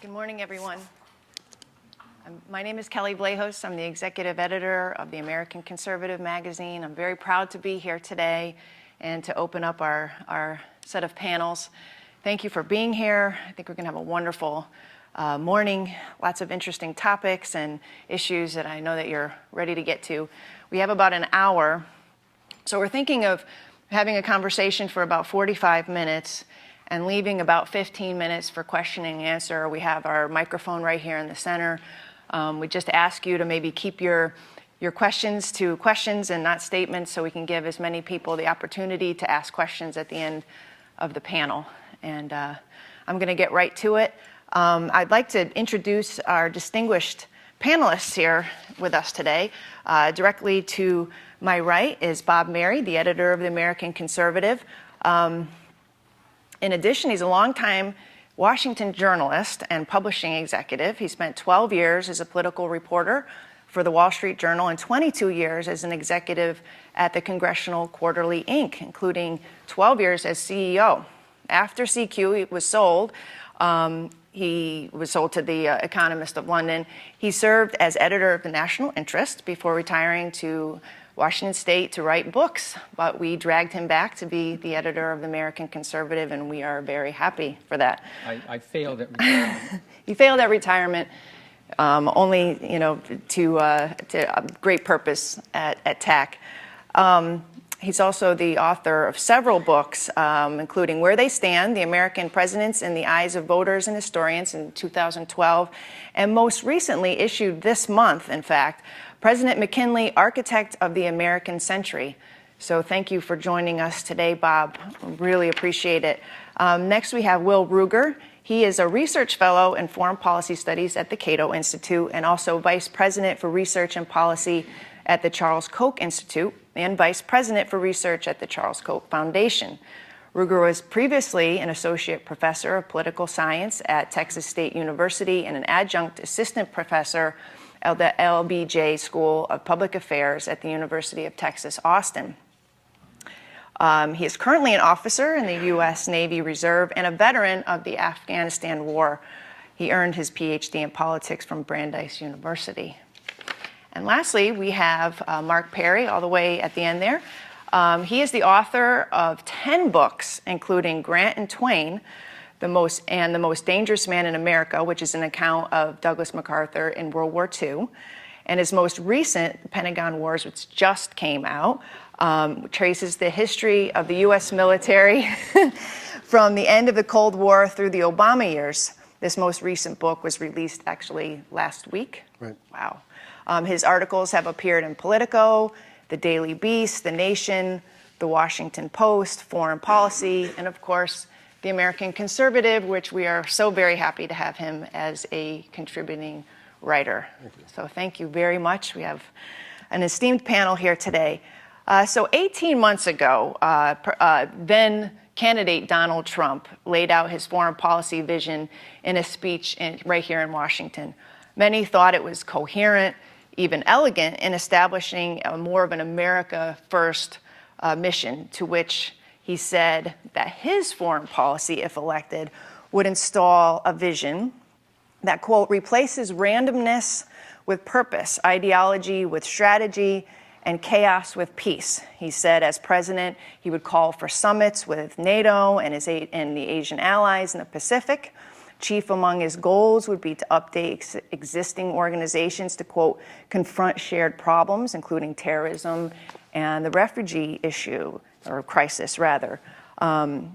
Good morning, everyone. My name is Kelley Vlahos. I'm the executive editor of the American Conservative magazine. I'm very proud to be here today and to open up our set of panels. Thank you for being here. I think we're going to have a wonderful morning, lots of interesting topics and issues that I know that you're ready to get to. We have about an hour, so we're thinking of having a conversation for about 45 minutes and leaving about 15 minutes for question and answer. We have our microphone right here in the center. We just ask you to maybe keep your questions to questions and not statements, so we can give as many people the opportunity to ask questions at the end of the panel. And I'm going to get right to it. I'd like to introduce our distinguished panelists here with us today. Directly to my right is Bob Mary, the editor of the American Conservative. In addition, he's a longtime Washington journalist and publishing executive. He spent 12 years as a political reporter for the Wall Street Journal and 22 years as an executive at the Congressional Quarterly, Inc., including 12 years as CEO. After CQ was sold, he was sold to the Economist of London. He served as editor of the National Interest before retiring to Washington State to write books, but we dragged him back to be the editor of the American Conservative, and we are very happy for that. I failed at retirement. He failed at retirement, only to great purpose at TAC. He's also the author of several books, including Where They Stand, The American Presidents in the Eyes of Voters and Historians in 2012, and most recently issued this month, in fact, President McKinley, Architect of the American Century. So thank you for joining us today, Bob. Really appreciate it. Next, we have Will Ruger. He is a research fellow in foreign policy studies at the Cato Institute and also vice president for research and policy at the Charles Koch Institute and vice president for research at the Charles Koch Foundation. Ruger was previously an associate professor of political science at Texas State University and an adjunct assistant professor at the LBJ School of Public Affairs at the University of Texas, Austin. He is currently an officer in the U.S. Navy Reserve and a veteran of the Afghanistan War. He earned his PhD in politics from Brandeis University. And lastly, we have Mark Perry, all the way at the end there. He is the author of 10 books, including Grant and Twain, The Most Dangerous Man in America, which is an account of Douglas MacArthur in World War II. And his most recent, The Pentagon Wars, which just came out, traces the history of the U.S. military from the end of the Cold War through the Obama years. This most recent book was released actually last week. Right. Wow. His articles have appeared in Politico, The Daily Beast, The Nation, The Washington Post, Foreign Policy, and of course, The American Conservative, which we are so very happy to have him as a contributing writer. So thank you very much. We have an esteemed panel here today. So 18 months ago, then candidate Donald Trump laid out his foreign policy vision in a speech right here in Washington. Many thought it was coherent, even elegant, in establishing more of an America First mission, to which he said that his foreign policy, if elected, would install a vision that, quote, replaces randomness with purpose, ideology with strategy, and chaos with peace. He said as president, he would call for summits with NATO and the Asian allies in the Pacific. Chief among his goals would be to update existing organizations to, quote, confront shared problems, including terrorism and the refugee issue, or crisis, rather.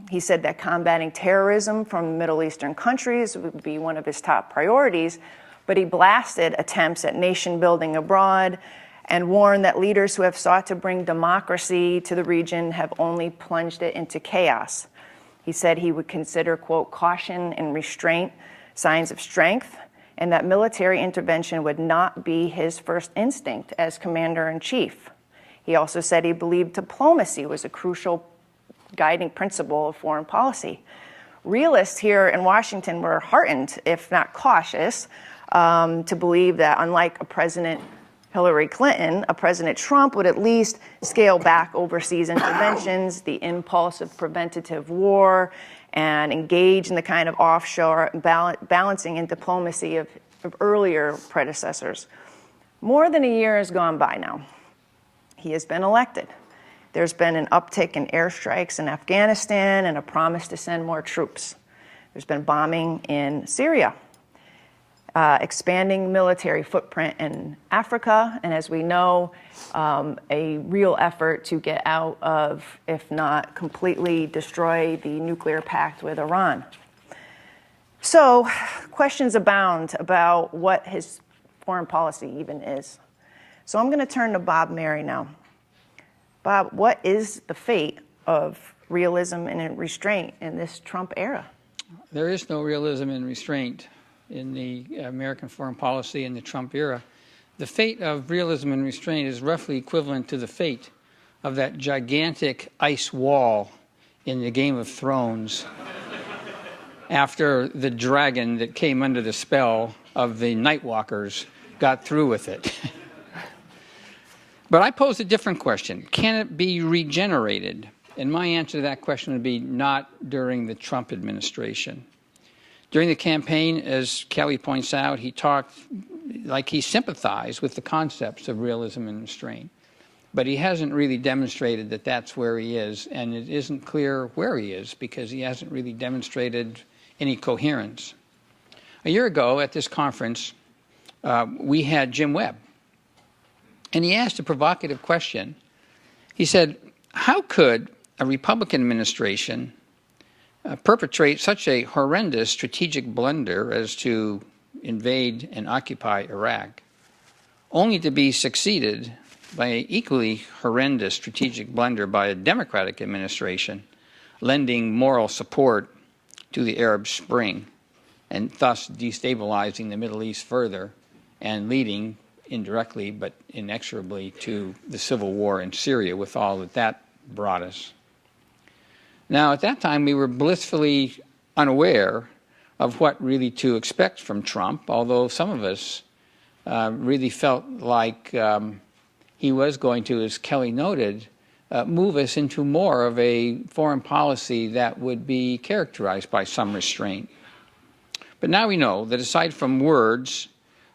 He said that combating terrorism from Middle Eastern countries would be one of his top priorities, but he blasted attempts at nation building abroad and warned that leaders who have sought to bring democracy to the region have only plunged it into chaos. He said he would consider, quote, caution and restraint signs of strength, and that military intervention would not be his first instinct as commander-in-chief. He also said he believed diplomacy was a crucial guiding principle of foreign policy. Realists here in Washington were heartened, if not cautious, to believe that unlike a President Hillary Clinton, a President Trump would at least scale back overseas interventions, the impulse of preventative war, and engage in the kind of offshore balancing and diplomacy of earlier predecessors. More than a year has gone by now. He has been elected. There's been an uptick in airstrikes in Afghanistan and a promise to send more troops. There's been bombing in Syria, expanding military footprint in Africa, and as we know, a real effort to get out of, if not completely destroy, the nuclear pact with Iran. So questions abound about what his foreign policy even is. So I'm going to turn to Bob Mary now. Bob, what is the fate of realism and restraint in this Trump era? There is no realism and restraint in the American foreign policy in the Trump era. The fate of realism and restraint is roughly equivalent to the fate of that gigantic ice wall in the Game of Thrones after the dragon that came under the spell of the Night Walkers got through with it. But I pose a different question. Can it be regenerated? And my answer to that question would be not during the Trump administration. During the campaign, as Kelley points out, he talked like he sympathized with the concepts of realism and restraint. But he hasn't really demonstrated that that's where he is, and it isn't clear where he is because he hasn't really demonstrated any coherence. A year ago at this conference, we had Jim Webb, and he asked a provocative question. He said, how could a Republican administration perpetrate such a horrendous strategic blunder as to invade and occupy Iraq, only to be succeeded by an equally horrendous strategic blunder by a Democratic administration, lending moral support to the Arab Spring, and thus destabilizing the Middle East further and leading indirectly but inexorably to the civil war in Syria with all that that brought us. Now, at that time, we were blissfully unaware of what really to expect from Trump, although some of us really felt like he was going to, as Kelley noted, move us into more of a foreign policy that would be characterized by some restraint. But now we know that aside from words,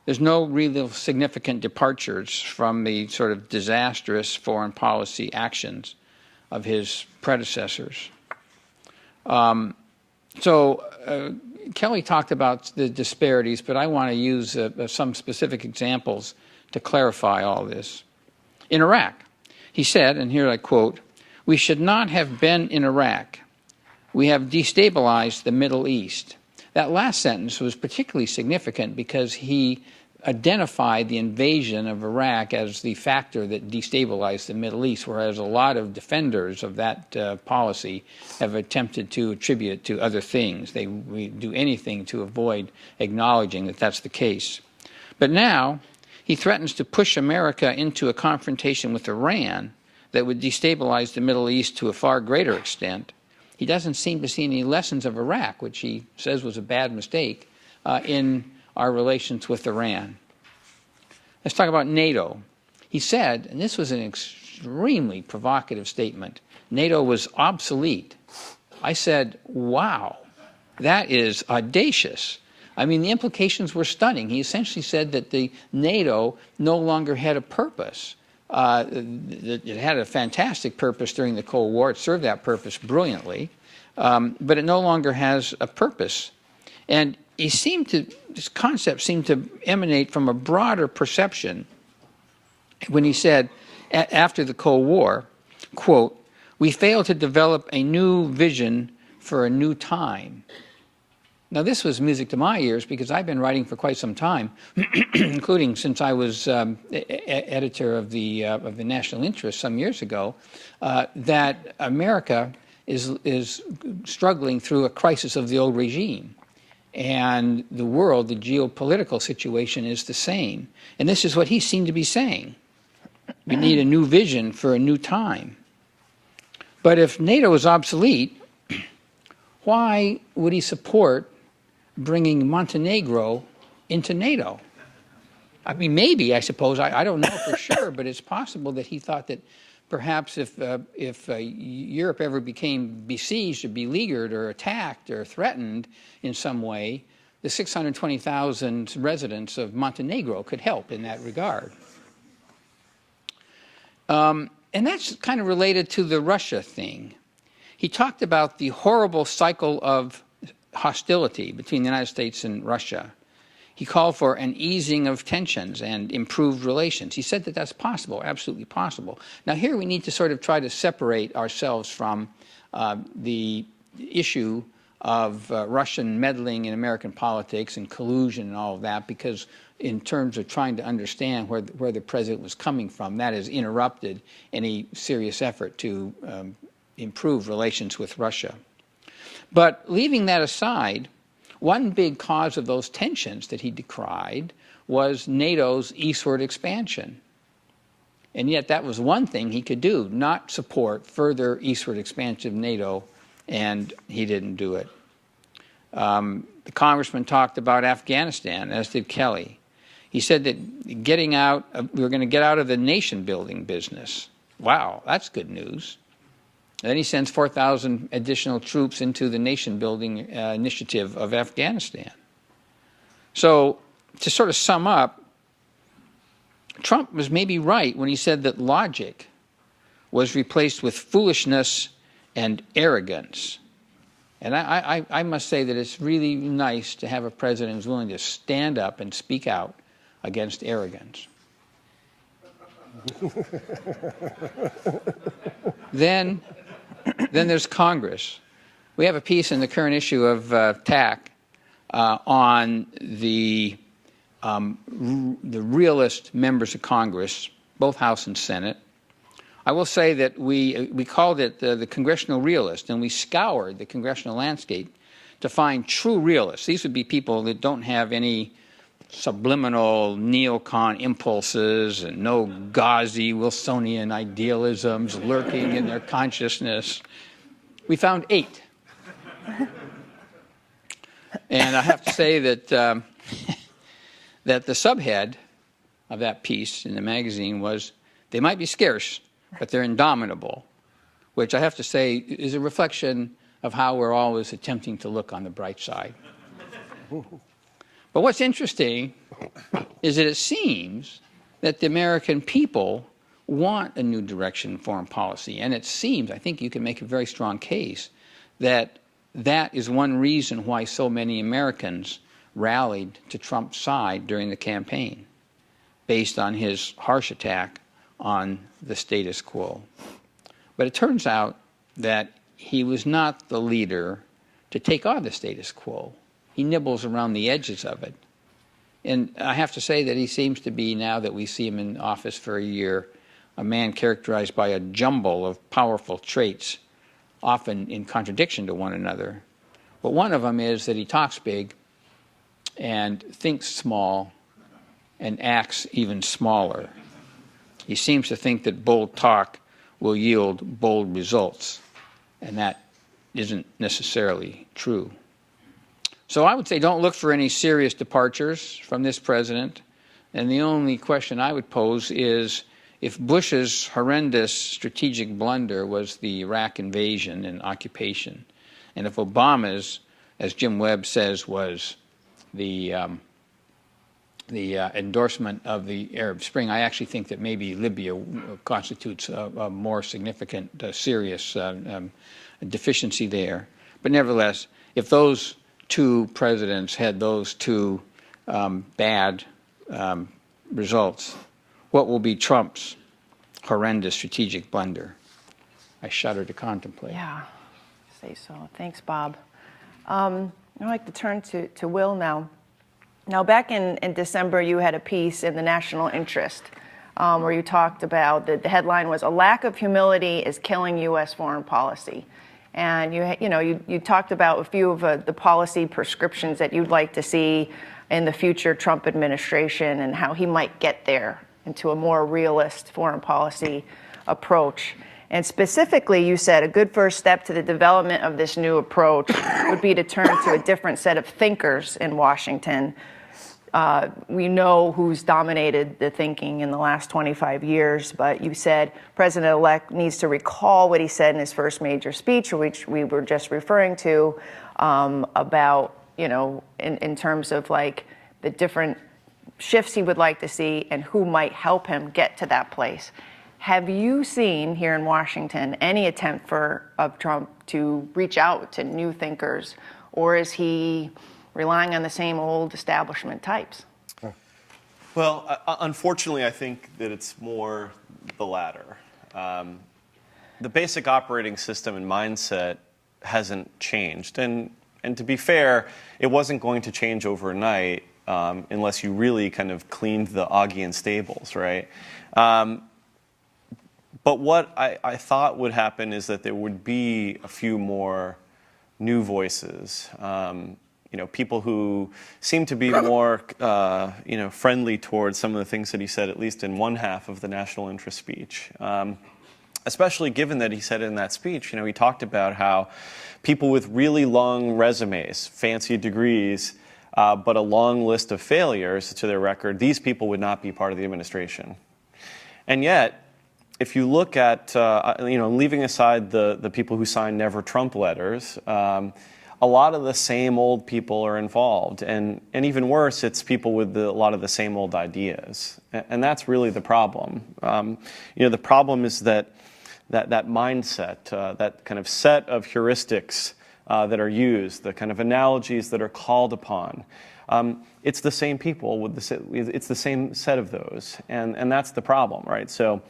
there's no real significant departures from the sort of disastrous foreign policy actions of his predecessors. Kelley talked about the disparities, but I want to use some specific examples to clarify all this. In Iraq, he said, and here I quote, "We should not have been in Iraq. We have destabilized the Middle East." That last sentence was particularly significant because he identified the invasion of Iraq as the factor that destabilized the Middle East, whereas a lot of defenders of that policy have attempted to attribute it to other things. They do anything to avoid acknowledging that that's the case. But now he threatens to push America into a confrontation with Iran that would destabilize the Middle East to a far greater extent. He doesn't seem to see any lessons of Iraq, which he says was a bad mistake, in our relations with Iran. Let's talk about NATO. He said, and this was an extremely provocative statement, NATO was obsolete. I said, wow, that is audacious. I mean, the implications were stunning. He essentially said that the NATO no longer had a purpose. It had a fantastic purpose during the Cold War. It served that purpose brilliantly, but it no longer has a purpose. And this concept seemed to emanate from a broader perception when he said, after the Cold War, quote, "We failed to develop a new vision for a new time." Now, this was music to my ears because I've been writing for quite some time, including since I was editor of the National Interest some years ago, that America is struggling through a crisis of the old regime. And the world, the geopolitical situation is the same. And this is what he seemed to be saying. We need a new vision for a new time. But if NATO is obsolete, why would he support bringing Montenegro into NATO? I mean, maybe, I suppose, I don't know for sure, but it's possible that he thought that perhaps if Europe ever became besieged or beleaguered or attacked or threatened in some way, the 620,000 residents of Montenegro could help in that regard. And that's kind of related to the Russia thing. He talked about the horrible cycle of hostility between the United States and Russia. He called for an easing of tensions and improved relations. He said that that's possible, absolutely possible. Now here we need to sort of try to separate ourselves from the issue of Russian meddling in American politics and collusion and all of that, because in terms of trying to understand where the president was coming from, that has interrupted any serious effort to improve relations with Russia. But leaving that aside, one big cause of those tensions that he decried was NATO's eastward expansion. And yet that was one thing he could do, not support further eastward expansion of NATO, and he didn't do it. The congressman talked about Afghanistan, as did Kelley. He said that we were going to get out of the nation-building business. Wow, that's good news. Then he sends 4,000 additional troops into the nation-building initiative of Afghanistan. So to sort of sum up, Trump was maybe right when he said that logic was replaced with foolishness and arrogance. And I must say that it's really nice to have a president who's willing to stand up and speak out against arrogance. Then there's Congress. We have a piece in the current issue of TAC on the realist members of Congress, both House and Senate. I will say that we called it the congressional realist, and we scoured the congressional landscape to find true realists. These would be people that don't have any subliminal neocon impulses and no gauzy Wilsonian idealisms lurking in their consciousness. We found 8. And I have to say that that the subhead of that piece in the magazine was, "They might be scarce, but they're indomitable," which I have to say is a reflection of how we're always attempting to look on the bright side. But what's interesting is that it seems that the American people want a new direction in foreign policy. And it seems, I think you can make a very strong case, that that is one reason why so many Americans rallied to Trump's side during the campaign, based on his harsh attack on the status quo. But it turns out that he was not the leader to take on the status quo. He nibbles around the edges of it. And I have to say that he seems to be, now that we see him in office for a year, a man characterized by a jumble of powerful traits, often in contradiction to one another. But one of them is that he talks big and thinks small and acts even smaller. He seems to think that bold talk will yield bold results, and that isn't necessarily true. So I would say don't look for any serious departures from this president. And the only question I would pose is, if Bush's horrendous strategic blunder was the Iraq invasion and occupation, and if Obama's, as Jim Webb says, was the endorsement of the Arab Spring, I actually think that maybe Libya constitutes a more significant, serious deficiency there. But nevertheless, if those two presidents had those two bad results, what will be Trump's horrendous strategic blunder? I shudder to contemplate. Yeah, say so. Thanks, Bob. I'd like to turn to Will now. Now, back in December, you had a piece in the National Interest where you talked about, the headline was, "A lack of humility is killing U.S. foreign policy." And you talked about a few of the policy prescriptions that you'd like to see in the future Trump administration and how he might get there into a more realist foreign policy approach. And specifically, you said a good first step to the development of this new approach would be to turn to a different set of thinkers in Washington. We know who's dominated the thinking in the last 25 years, but you said President-elect needs to recall what he said in his first major speech, which we were just referring to, about, in terms of like the different shifts he would like to see and who might help him get to that place. Have you seen here in Washington any attempt of Trump to reach out to new thinkers, or is he relying on the same old establishment types? Well, unfortunately, I think that it's more the latter. The basic operating system and mindset hasn't changed. And to be fair, it wasn't going to change overnight unless you really kind of cleaned the Augean stables, right? But what I thought would happen is that there would be a few more new voices, people who seem to be more, friendly towards some of the things that he said, at least in one half of the national interest speech. Especially given that he said in that speech, he talked about how people with really long resumes, fancy degrees, but a long list of failures to their record, these people would not be part of the administration. And yet, if you look at, leaving aside the people who signed Never Trump letters, a lot of the same old people are involved. And even worse, it's people with a lot of the same old ideas. And that's really the problem. The problem is that mindset, that kind of set of heuristics that are used, the kind of analogies that are called upon, it's the same people, it's the same set of those. And that's the problem, right? So,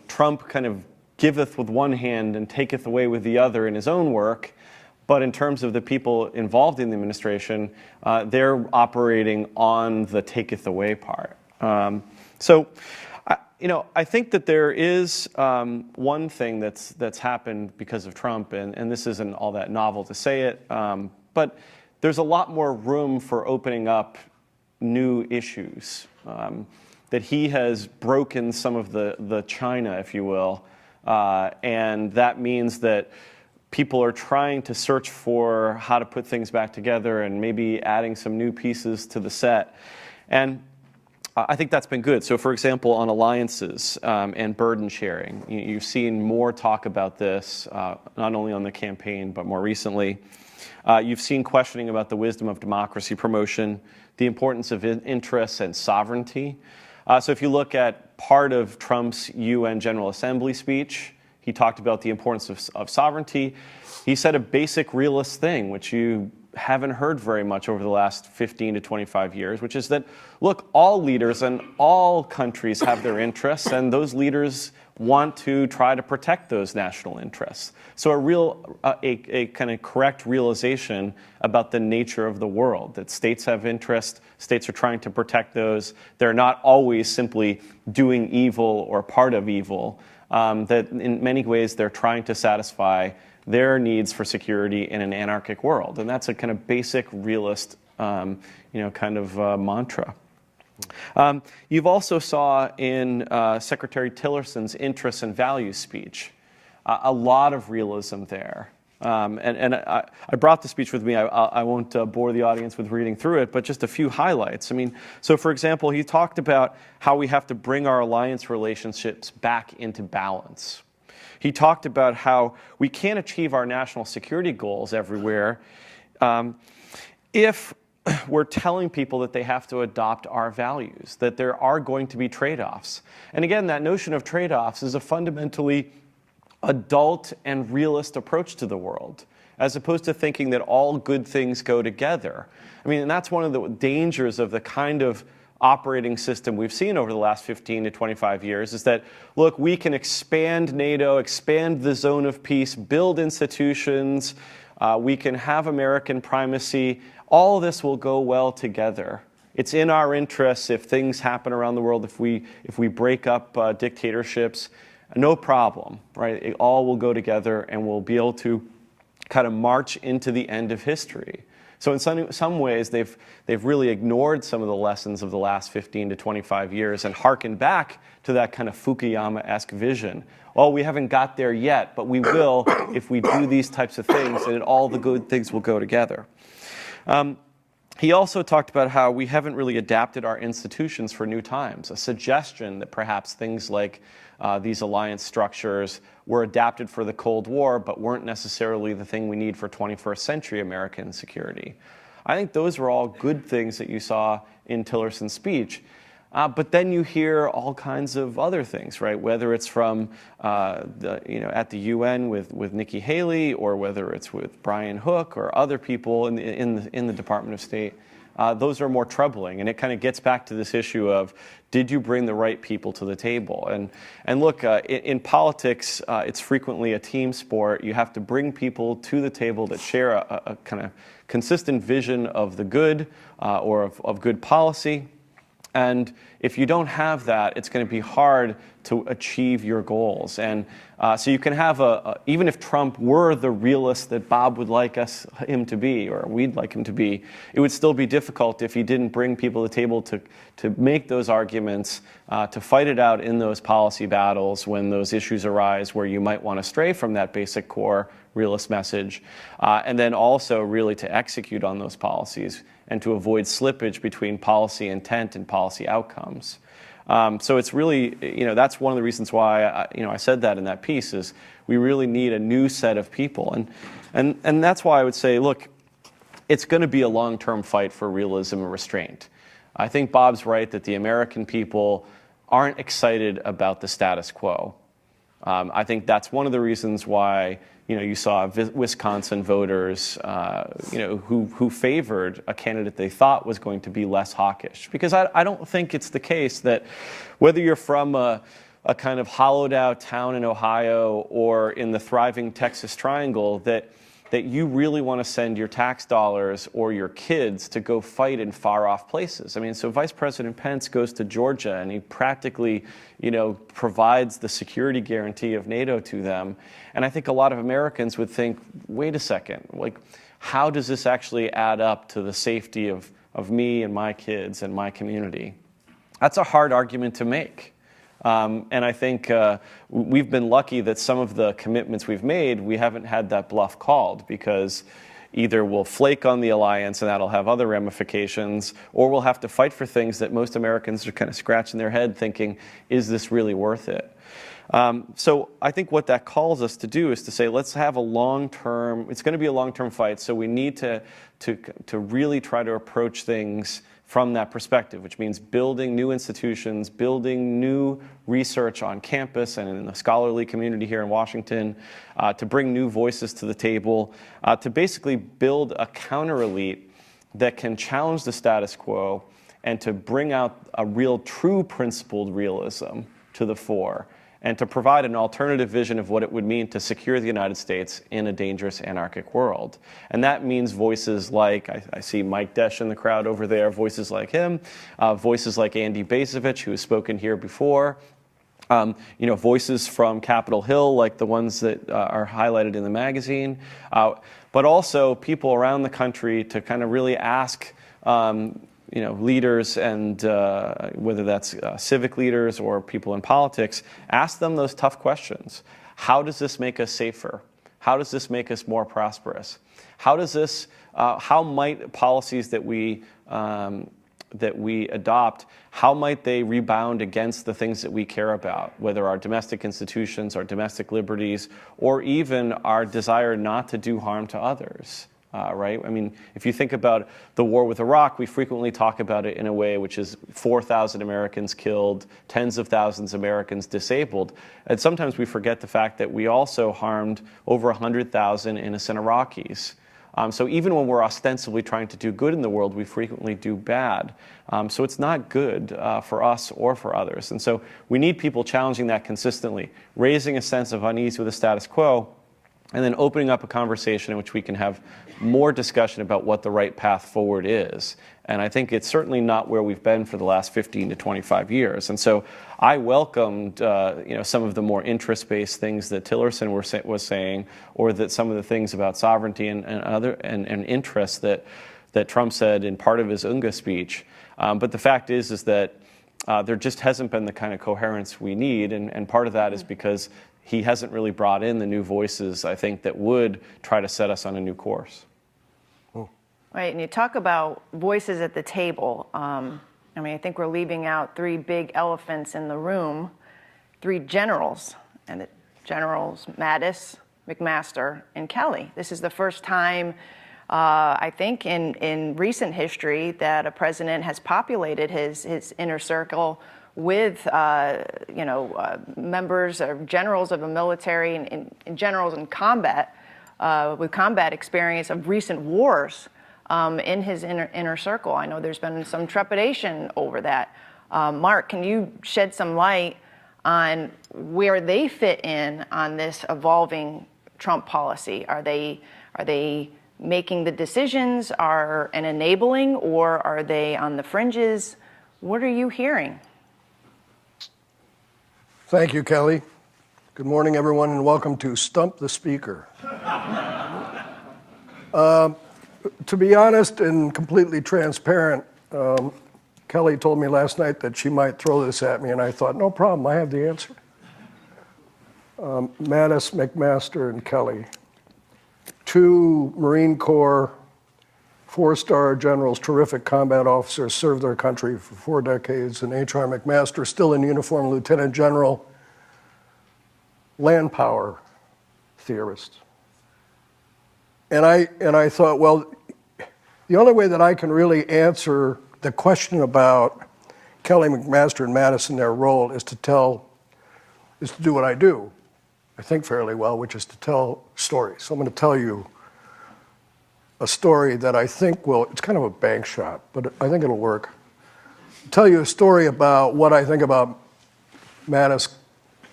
Trump kind of giveth with one hand and taketh away with the other in his own work. But in terms of the people involved in the administration, they're operating on the taketh away part. I think that there is one thing that's happened because of Trump, and this isn't all that novel to say it, but there's a lot more room for opening up new issues. That he has broken some of the China, if you will, and that means that people are trying to search for how to put things back together and maybe adding some new pieces to the set. And I think that's been good. So, for example, on alliances and burden sharing, you've seen more talk about this, not only on the campaign, but more recently. You've seen questioning about the wisdom of democracy promotion, the importance of interests and sovereignty. So if you look at part of Trump's UN General Assembly speech, he talked about the importance of sovereignty. He said a basic realist thing, which you haven't heard very much over the last 15 to 25 years, which is that, look, all leaders and all countries have their interests, and those leaders want to try to protect those national interests. So a kind of correct realization about the nature of the world, that states have interests, states are trying to protect those. They're not always simply doing evil or part of evil, that in many ways they're trying to satisfy their needs for security in an anarchic world. And that's a kind of basic realist, mantra. You've also saw in Secretary Tillerson's interests and values speech a lot of realism there. And I brought the speech with me. I won't bore the audience with reading through it, but just a few highlights. So for example, he talked about how we have to bring our alliance relationships back into balance. He talked about how we can't achieve our national security goals everywhere if we're telling people that they have to adopt our values, that there are going to be trade-offs. And again, that notion of trade-offs is a fundamentally adult and realist approach to the world, as opposed to thinking that all good things go together. And that's one of the dangers of the kind of operating system we've seen over the last 15 to 25 years, is that, look, we can expand NATO, expand the zone of peace, build institutions, we can have American primacy. All of this will go well together. It's in our interests if things happen around the world, if we break up dictatorships, no problem, right? It all will go together and we'll be able to kind of march into the end of history. So in some ways, they've really ignored some of the lessons of the last 15 to 25 years and harkened back to that kind of Fukuyama-esque vision. Well, we haven't got there yet, but we will if we do these types of things, and all the good things will go together. He also talked about how we haven't really adapted our institutions for new times, a suggestion that perhaps things like these alliance structures were adapted for the Cold War, but weren't necessarily the thing we need for 21st century American security. I think those were all good things that you saw in Tillerson's speech. But then you hear all kinds of other things, right? Whether it's from at the UN with Nikki Haley, or whether it's with Brian Hook or other people in the Department of State, those are more troubling. And it kind of gets back to this issue of, did you bring the right people to the table? And look, in politics, it's frequently a team sport. You have to bring people to the table that share a kind of consistent vision of the good or of good policy. And if you don't have that, it's going to be hard to achieve your goals. And so you can have even if Trump were the realist that Bob would like him to be, or we'd like him to be, it would still be difficult if he didn't bring people to the table to make those arguments, to fight it out in those policy battles when those issues arise where you might want to stray from that basic core realist message, and then also really to execute on those policies and to avoid slippage between policy intent and policy outcomes. So it's really, that's one of the reasons why I said that in that piece, is we really need a new set of people. And that's why I would say, look, it's going to be a long-term fight for realism and restraint. I think Bob's right that the American people aren't excited about the status quo. I think that's one of the reasons why you saw Wisconsin voters, who favored a candidate they thought was going to be less hawkish. Because I don't think it's the case that whether you're from a kind of hollowed out town in Ohio or in the thriving Texas Triangle, that you really want to send your tax dollars or your kids to go fight in far off places. I mean, so Vice President Pence goes to Georgia and he practically, provides the security guarantee of NATO to them. And I think a lot of Americans would think, wait a second, like, how does this actually add up to the safety of me and my kids and my community? That's a hard argument to make. And I think we've been lucky that some of the commitments we've made, we haven't had that bluff called, because either we'll flake on the alliance and that'll have other ramifications, or we'll have to fight for things that most Americans are kind of scratching their head thinking, is this really worth it? So I think what that calls us to do is to say, let's have a long-term, it's going to be a long-term fight, so we need to really try to approach things from that perspective, which means building new institutions, building new research on campus and in the scholarly community here in Washington, to bring new voices to the table, to basically build a counter-elite that can challenge the status quo and to bring out a real, true principled realism to the fore, and to provide an alternative vision of what it would mean to secure the United States in a dangerous anarchic world. And that means voices like, I see Mike Desch in the crowd over there, voices like him, voices like Andy Bacevich, who has spoken here before, voices from Capitol Hill, like the ones that are highlighted in the magazine, but also people around the country to kind of really ask leaders, and whether that's civic leaders or people in politics, ask them those tough questions. How does this make us safer? How does this make us more prosperous? How might policies that we adopt, how might they rebound against the things that we care about, whether our domestic institutions, our domestic liberties, or even our desire not to do harm to others? Right? I mean, if you think about the war with Iraq, we frequently talk about it in a way which is 4,000 Americans killed, tens of thousands of Americans disabled. And sometimes we forget the fact that we also harmed over 100,000 innocent Iraqis. So even when we're ostensibly trying to do good in the world, we frequently do bad. So it's not good for us or for others. And so we need people challenging that consistently, raising a sense of unease with the status quo, and then opening up a conversation in which we can have more discussion about what the right path forward is. And I think it's certainly not where we've been for the last 15 to 25 years. And so I welcomed some of the more interest-based things that Tillerson was saying, or that some of the things about sovereignty and other interests that Trump said in part of his UNGA speech. But the fact is that there just hasn't been the kind of coherence we need, and part of that is because he hasn't really brought in the new voices, I think, that would try to set us on a new course. Right, and you talk about voices at the table. I mean, I think we're leaving out three big elephants in the room, three generals, and the generals Mattis, McMaster, and Kelley. This is the first time, I think, in recent history that a president has populated his inner circle with, members or generals of a military and generals in combat, with combat experience of recent wars in his inner circle. I know there's been some trepidation over that. Mark, can you shed some light on where they fit in on this evolving Trump policy? Are they making the decisions, and enabling, or are they on the fringes? What are you hearing? Thank you, Kelley. Good morning, everyone, and welcome to Stump the Speaker. To be honest and completely transparent, Kelley told me last night that she might throw this at me, and I thought, no problem, I have the answer. Mattis, McMaster, and Kelley, two Marine Corps four-star generals, terrific combat officers, served their country for 4 decades, and H.R. McMaster, still in uniform, lieutenant general, land power theorist. And I thought, well, the only way that I can really answer the question about Kelley, McMaster, and Mattis and their role is to do what I do, I think fairly well, which is to tell stories. So I'm going to tell you a story that I think it's kind of a bank shot, but I think it'll work. I'll tell you a story about what I think about Mattis,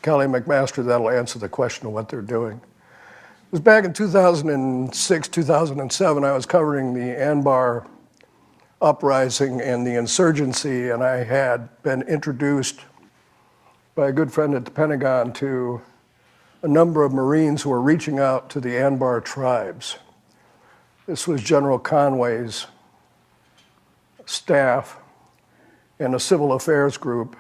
Kelley, McMaster that'll answer the question of what they're doing. It was back in 2006, 2007, I was covering the Anbar uprising and the insurgency, and I had been introduced by a good friend at the Pentagon to a number of Marines who were reaching out to the Anbar tribes. This was General Conway's staff and a civil affairs group,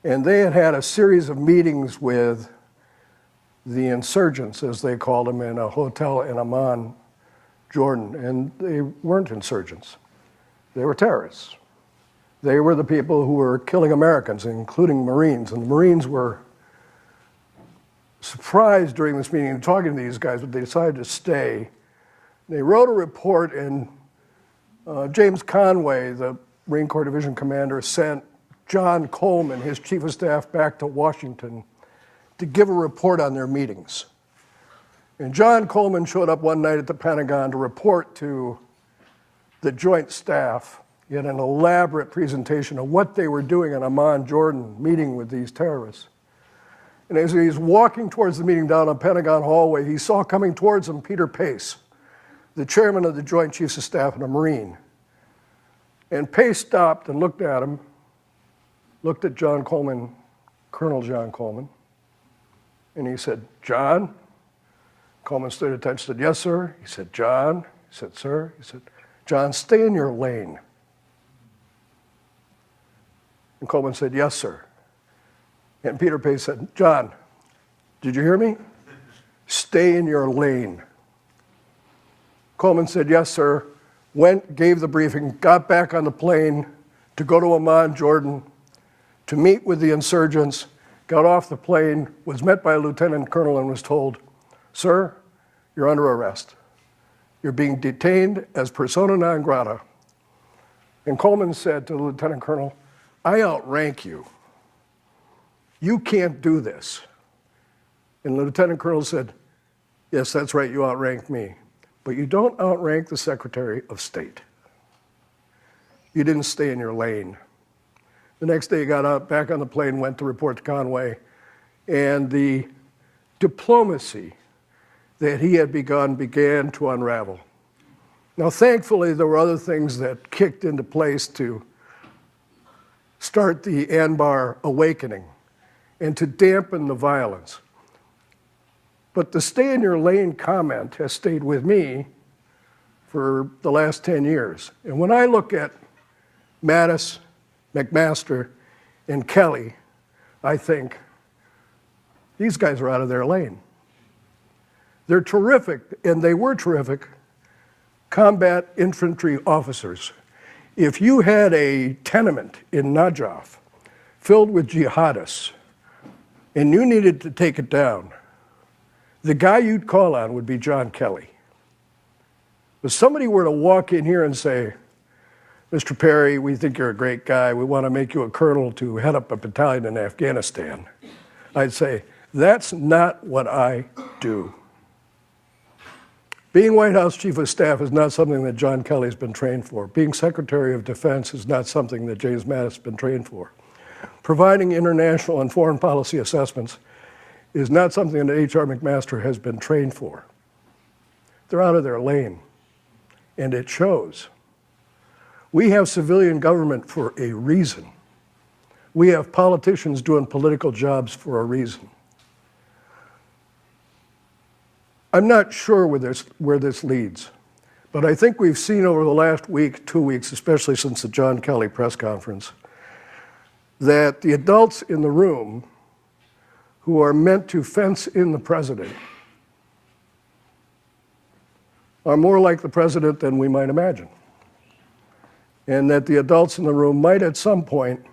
and they had had a series of meetings with the insurgents, as they called them, in a hotel in Amman, Jordan, and they weren't insurgents. They were terrorists. They were the people who were killing Americans, including Marines, and the Marines were surprised during this meeting and talking to these guys, but they decided to stay. They wrote a report, and James Conway, the Marine Corps Division commander, sent John Coleman, his chief of staff, back to Washington to give a report on their meetings. And John Coleman showed up one night at the Pentagon to report to the Joint Staff in an elaborate presentation of what they were doing in Amman, Jordan, meeting with these terrorists. And as he's walking towards the meeting down a Pentagon hallway, he saw coming towards him Peter Pace, the chairman of the Joint Chiefs of Staff and a Marine. And Pace stopped and looked at him, looked at John Coleman, Colonel John Coleman, and he said, "John?" Coleman stood at attention, said, "Yes, sir." He said, "John?" He said, "Sir?" He said, "John, stay in your lane." And Coleman said, "Yes, sir." And Peter Pace said, "John, did you hear me? Stay in your lane." Coleman said, "Yes, sir." Went, gave the briefing, got back on the plane to go to Amman, Jordan, to meet with the insurgents, got off the plane, was met by a lieutenant colonel and was told, "Sir, you're under arrest. You're being detained as persona non grata." And Coleman said to the lieutenant colonel, "I outrank you. You can't do this." And the lieutenant colonel said, "Yes, that's right, you outrank me. But you don't outrank the Secretary of State. You didn't stay in your lane." The next day he got out, back on the plane, went to report to Conway, and the diplomacy that he had began to unravel. Now, thankfully, there were other things that kicked into place to start the Anbar awakening and to dampen the violence. But the stay in your lane comment has stayed with me for the last 10 years. And when I look at Mattis, McMaster, and Kelley, I think these guys are out of their lane. They're terrific, and they were terrific combat infantry officers. If you had a tenement in Najaf filled with jihadists and you needed to take it down, the guy you'd call on would be John Kelley. If somebody were to walk in here and say, Mr. Perry, we think you're a great guy. We want to make you a colonel to head up a battalion in Afghanistan, I'd say, that's not what I do. Being White House Chief of Staff is not something that John Kelly's been trained for. Being Secretary of Defense is not something that James Mattis has been trained for. Providing international and foreign policy assessments is not something that H.R. McMaster has been trained for. They're out of their lane, and it shows. We have civilian government for a reason. We have politicians doing political jobs for a reason. I'm not sure where this leads, but I think we've seen over the last week, 2 weeks, especially since the John Kelly press conference, that the adults in the room who are meant to fence in the president are more like the president than we might imagine. And that the adults in the room might at some point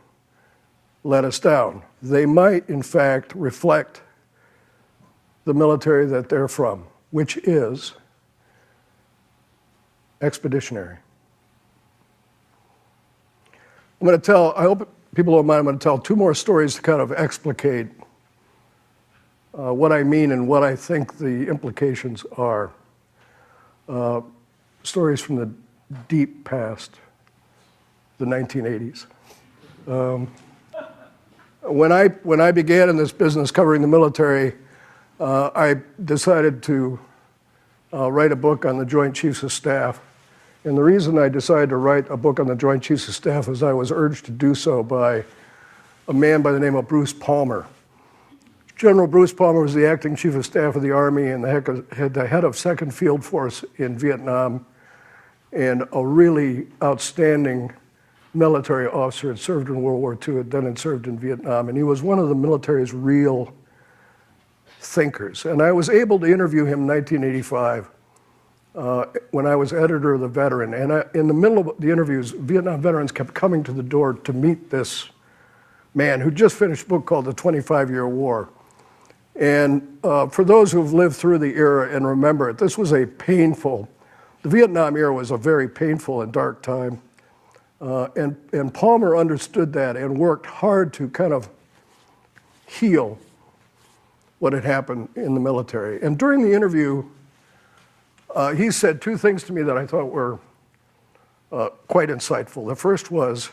let us down. They might, in fact, reflect the military that they're from, which is expeditionary. I'm going to tell, I hope people don't mind, I'm going to tell 2 more stories to kind of explicate what I mean and what I think the implications are. Stories from the deep past, the 1980s. When I began in this business covering the military, I decided to write a book on the Joint Chiefs of Staff. And the reason I decided to write a book on the Joint Chiefs of Staff is I was urged to do so by a man by the name of Bruce Palmer. General Bruce Palmer was the acting Chief of Staff of the Army and the head of 2nd Field Force in Vietnam, and a really outstanding military officer. Had served in World War II, then had served in Vietnam, and he was one of the military's real thinkers. And I was able to interview him in 1985 when I was editor of The Veteran. And in the middle of the interviews, Vietnam veterans kept coming to the door to meet this man who just finished a book called The 25-Year War. And for those who've lived through the era and remember it, this was a painful, the Vietnam era was a very painful and dark time. And Palmer understood that and worked hard to kind of heal what had happened in the military. And during the interview, he said 2 things to me that I thought were quite insightful. The first was,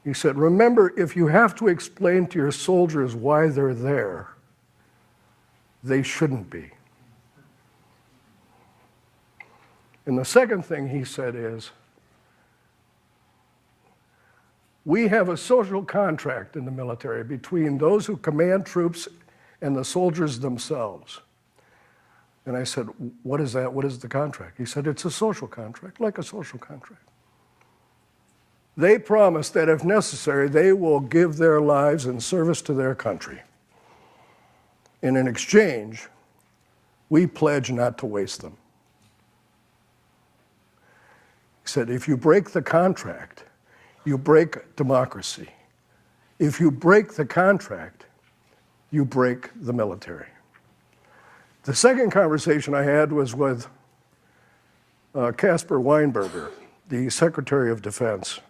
he said, remember, if you have to explain to your soldiers why they're there, they shouldn't be. And the second thing he said is, we have a social contract in the military between those who command troops and the soldiers themselves. And I said, what is that? What is the contract? He said, it's a social contract, like a social contract. They promise that if necessary, they will give their lives in service to their country. And in exchange, we pledge not to waste them. He said, if you break the contract, you break democracy. If you break the contract, you break the military. The second conversation I had was with Caspar Weinberger, the Secretary of Defense.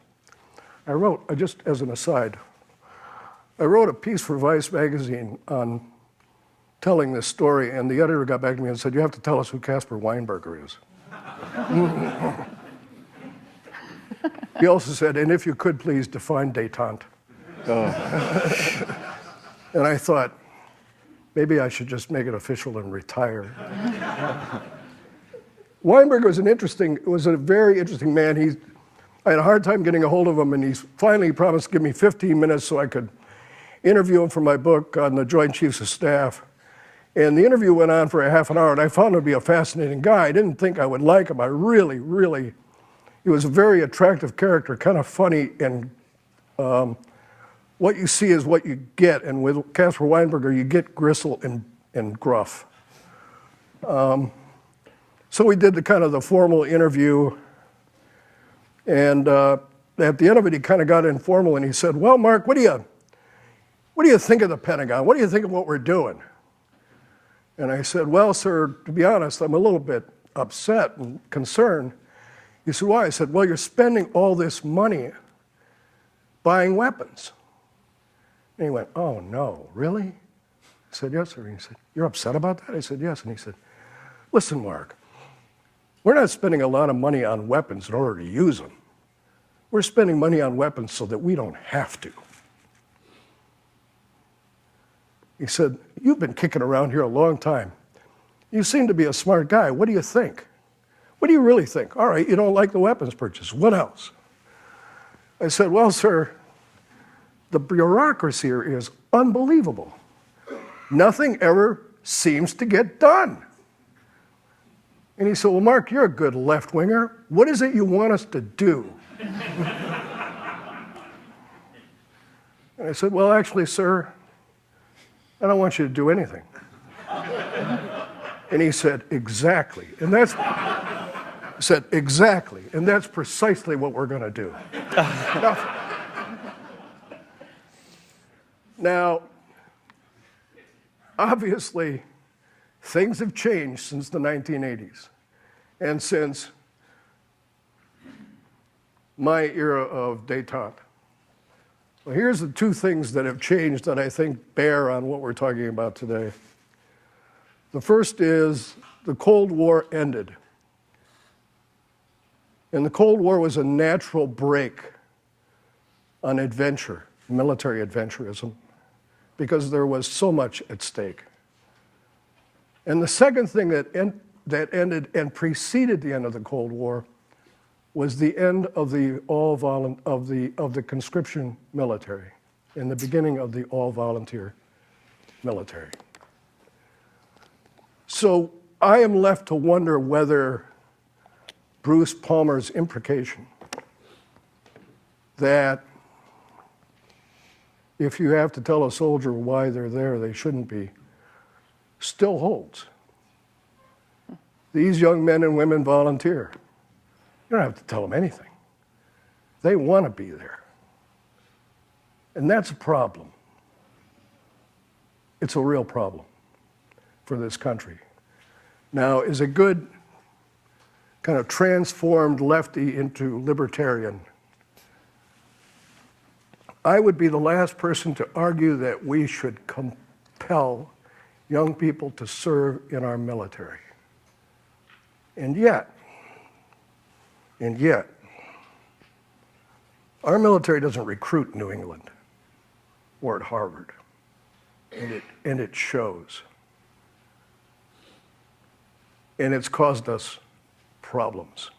I wrote, just as an aside, I wrote a piece for Vice magazine on telling this story, and the editor got back to me and said, you have to tell us who Caspar Weinberger is. He also said, and if you could please define détente. Oh. And I thought, maybe I should just make it official and retire. Weinberger was a very interesting man. I had a hard time getting a hold of him, and he finally promised to give me 15 minutes so I could interview him for my book on the Joint Chiefs of Staff. And the interview went on for a half an hour, and I found him to be a fascinating guy. I didn't think I would like him. I really, he was a very attractive character, kind of funny, and what you see is what you get. And with Caspar Weinberger, you get gristle and gruff. So we did the formal interview, and at the end of it, he kind of got informal, and he said, "Well, Mark, what do you think of the Pentagon? What do you think of what we're doing?" And I said, "Well, sir, to be honest, I'm a little bit upset and concerned." He said, "Why?" I said, "Well, you're spending all this money buying weapons." And he went, "Oh, no, really?" I said, "Yes, sir." And he said, "You're upset about that?" I said, "Yes." And he said, "Listen, Mark, we're not spending a lot of money on weapons in order to use them. We're spending money on weapons so that we don't have to." He said, "You've been kicking around here a long time. You seem to be a smart guy. What do you think? What do you really think? All right, you don't like the weapons purchase. What else?" I said, "Well, sir, the bureaucracy here is unbelievable. Nothing ever seems to get done." And he said, "Well, Mark, you're a good left-winger. What is it you want us to do?" And I said, "Well, actually, sir, I don't want you to do anything." And he said, "Exactly." And that's precisely what we're going to do. Now, obviously, things have changed since the 1980s and since my era of détente. Well, here's the two things that have changed that I think bear on what we're talking about today. The first is the Cold War ended. And the Cold War was a natural break on adventure, military adventurism, because there was so much at stake. And the second thing that ended and preceded the end of the Cold War was the end of the conscription military and the beginning of the all-volunteer military. So I am left to wonder whether Bruce Palmer's imprecation that if you have to tell a soldier why they're there, they shouldn't be, still holds. These young men and women volunteer. You don't have to tell them anything. They want to be there. And that's a problem. It's a real problem for this country. Now, is a good kind of transformed lefty into libertarian, I would be the last person to argue that we should compel young people to serve in our military. And yet, our military doesn't recruit in New England or at Harvard, and it shows. And it's caused us problems.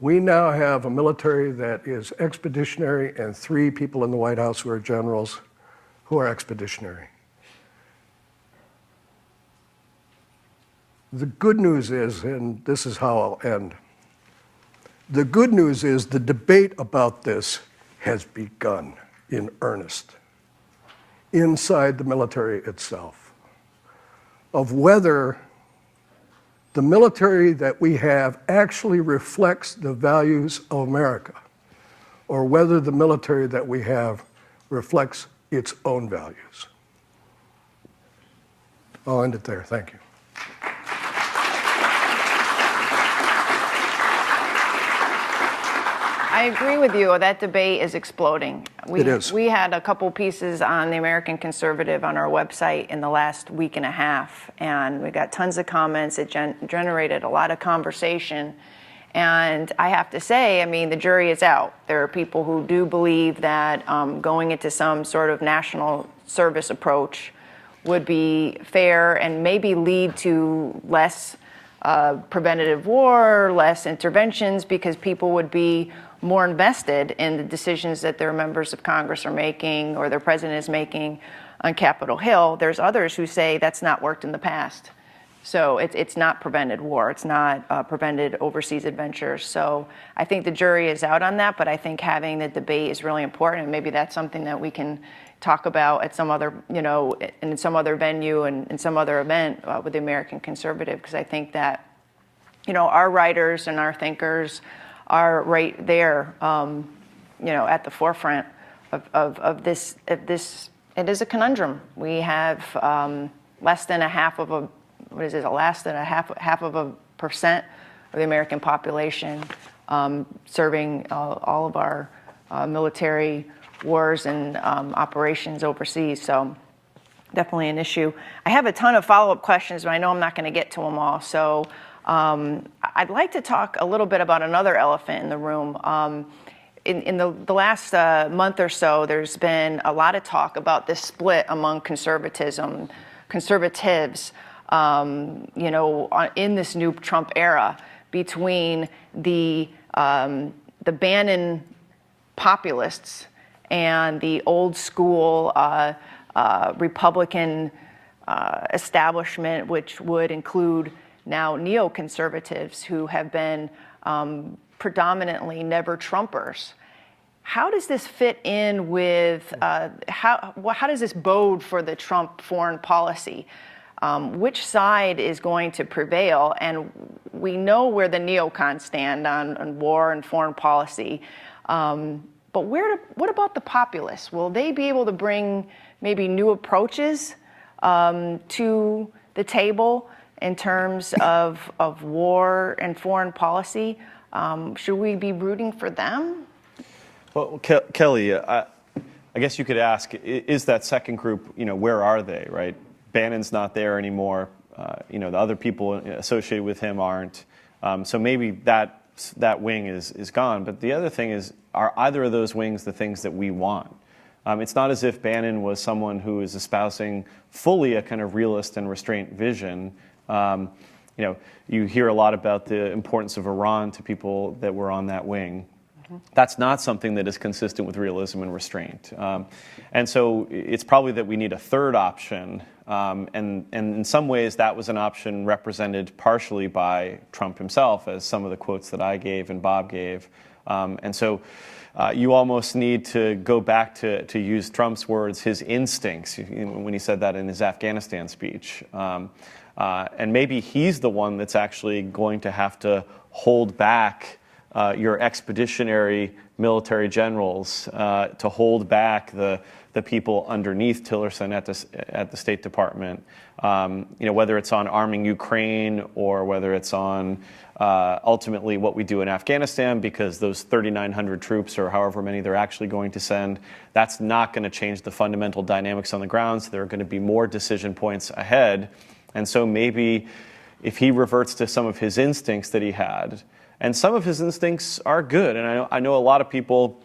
We now have a military that is expeditionary and 3 people in the White House who are generals who are expeditionary. The good news is, and this is how I'll end, the good news is the debate about this has begun in earnest inside the military itself, of whether the military that we have actually reflects the values of America, or whether the military that we have reflects its own values. I'll end it there. Thank you. I agree with you. That debate is exploding. It is. We had a couple pieces on the American Conservative on our website in the last week and a half, and we got tons of comments. It generated a lot of conversation. And I have to say, I mean, the jury is out. There are people who do believe that going into some sort of national service approach would be fair and maybe lead to less preventative war, less interventions, because people would be more invested in the decisions that their members of Congress are making or their president is making on Capitol Hill. There's others who say that's not worked in the past. So it's not prevented war. It's not prevented overseas adventures. So I think the jury is out on that, but I think having the debate is really important. And maybe that's something that we can talk about at some other, in some other venue and in some other event with the American Conservative, because I think that our writers and our thinkers are right there, at the forefront of this. It is a conundrum. We have less than a half of a percent of the American population serving all of our military wars and operations overseas. So definitely an issue. I have a ton of follow-up questions, but I know I'm not going to get to them all. So I'd like to talk a little bit about another elephant in the room. In the last month or so, there's been a lot of talk about this split among conservatives, in this new Trump era between the Bannon populists and the old school Republican establishment, which would include now neoconservatives who have been predominantly never Trumpers. How does this fit in with, how does this bode for the Trump foreign policy? Which side is going to prevail? And we know where the neocons stand on war and foreign policy. But what about the populists? Will they be able to bring maybe new approaches to the table in terms of war and foreign policy? Should we be rooting for them? Well, Kelley, I guess you could ask, is that second group, where are they, right? Bannon's not there anymore. The other people associated with him aren't. So maybe that wing is gone. But the other thing is, are either of those wings the things that we want? It's not as if Bannon was someone who is espousing fully a kind of realist and restraint vision. You hear a lot about the importance of Iran to people that were on that wing. That's not something that is consistent with realism and restraint. And so it's probably that we need a third option. And in some ways, that was an option represented partially by Trump himself, as some of the quotes that I gave and Bob gave. And so you almost need to go back to use Trump's words, his instincts, when he said that in his Afghanistan speech. And maybe he's the one that's actually going to have to hold back your expeditionary military generals, to hold back the people underneath Tillerson at the State Department, whether it's on arming Ukraine or whether it's on ultimately what we do in Afghanistan, because those 3,900 troops or however many they're actually going to send, that's not going to change the fundamental dynamics on the ground. So there are going to be more decision points ahead. And so maybe if he reverts to some of his instincts that he had, and some of his instincts are good. And I know a lot of people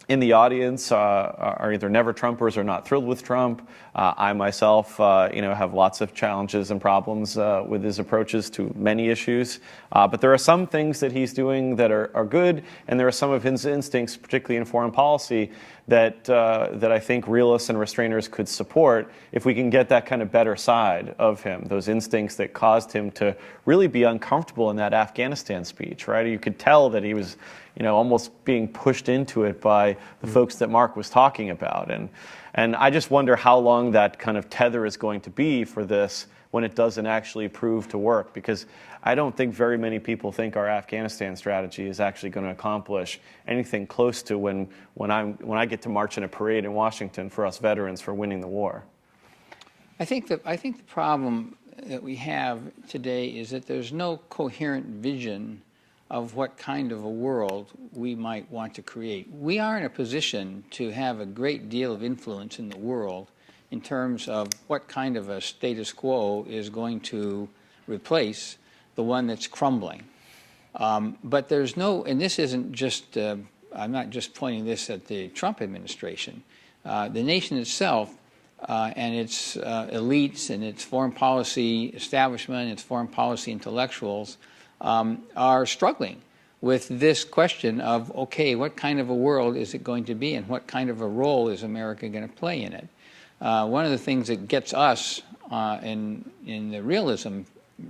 in the audience are either never Trumpers or not thrilled with Trump. I myself, have lots of challenges and problems with his approaches to many issues. But there are some things that he's doing that are good, and there are some of his instincts, particularly in foreign policy, that I think realists and restrainers could support if we can get that kind of better side of him, those instincts that caused him to really be uncomfortable in that Afghanistan speech, right? You could tell that he was, almost being pushed into it by the folks that Mark was talking about. And I just wonder how long that kind of tether is going to be for this when it doesn't actually prove to work, because I don't think very many people think our Afghanistan strategy is actually going to accomplish anything close to when I get to march in a parade in Washington for us veterans for winning the war. I think the problem that we have today is that there's no coherent vision of what kind of a world we might want to create. We are in a position to have a great deal of influence in the world in terms of what kind of a status quo is going to replace the one that's crumbling. But there's no, and this isn't just, I'm not just pointing this at the Trump administration. The nation itself and its elites and its foreign policy establishment, its foreign policy intellectuals are struggling with this question of, okay, what kind of a world is it going to be and what kind of a role is America going to play in it? One of the things that gets us in the realism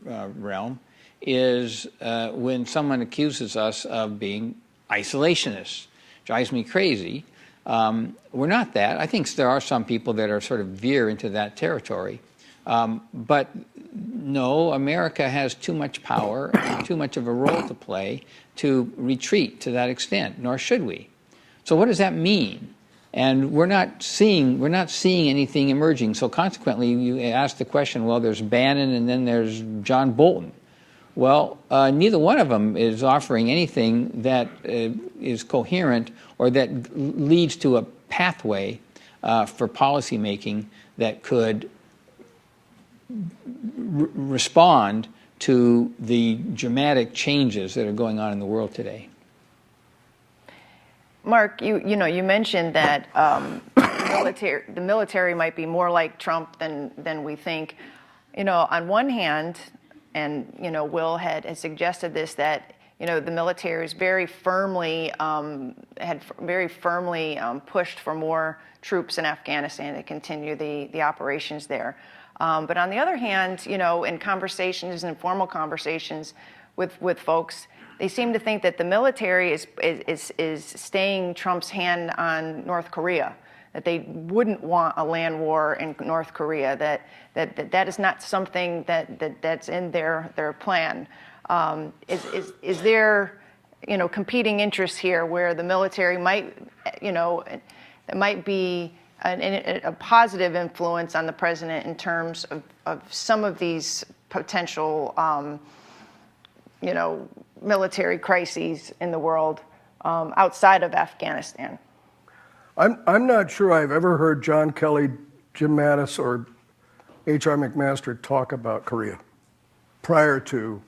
realm is when someone accuses us of being isolationists. Drives me crazy. We're not that. I think there are some people that are sort of veer into that territory. But no, America has too much power and too much of a role to play to retreat to that extent, nor should we. So what does that mean? And we're not seeing anything emerging. So consequently, you ask the question, well, there's Bannon and then there's John Bolton. Well, neither one of them is offering anything that is coherent or that leads to a pathway for policymaking that could respond to the dramatic changes that are going on in the world today. Mark, you mentioned that the military might be more like Trump than we think. On one hand, and Will had suggested this, that the military is very firmly pushed for more troops in Afghanistan to continue the operations there. But on the other hand, in conversations, informal conversations with folks, they seem to think that the military is staying Trump's hand on North Korea, that they wouldn't want a land war in North Korea, that is not something that's in their plan. Is there competing interests here where the military might be a positive influence on the president in terms of some of these potential military crises in the world outside of Afghanistan? I'm not sure I've ever heard John Kelly, Jim Mattis, or H.R. McMaster talk about Korea prior to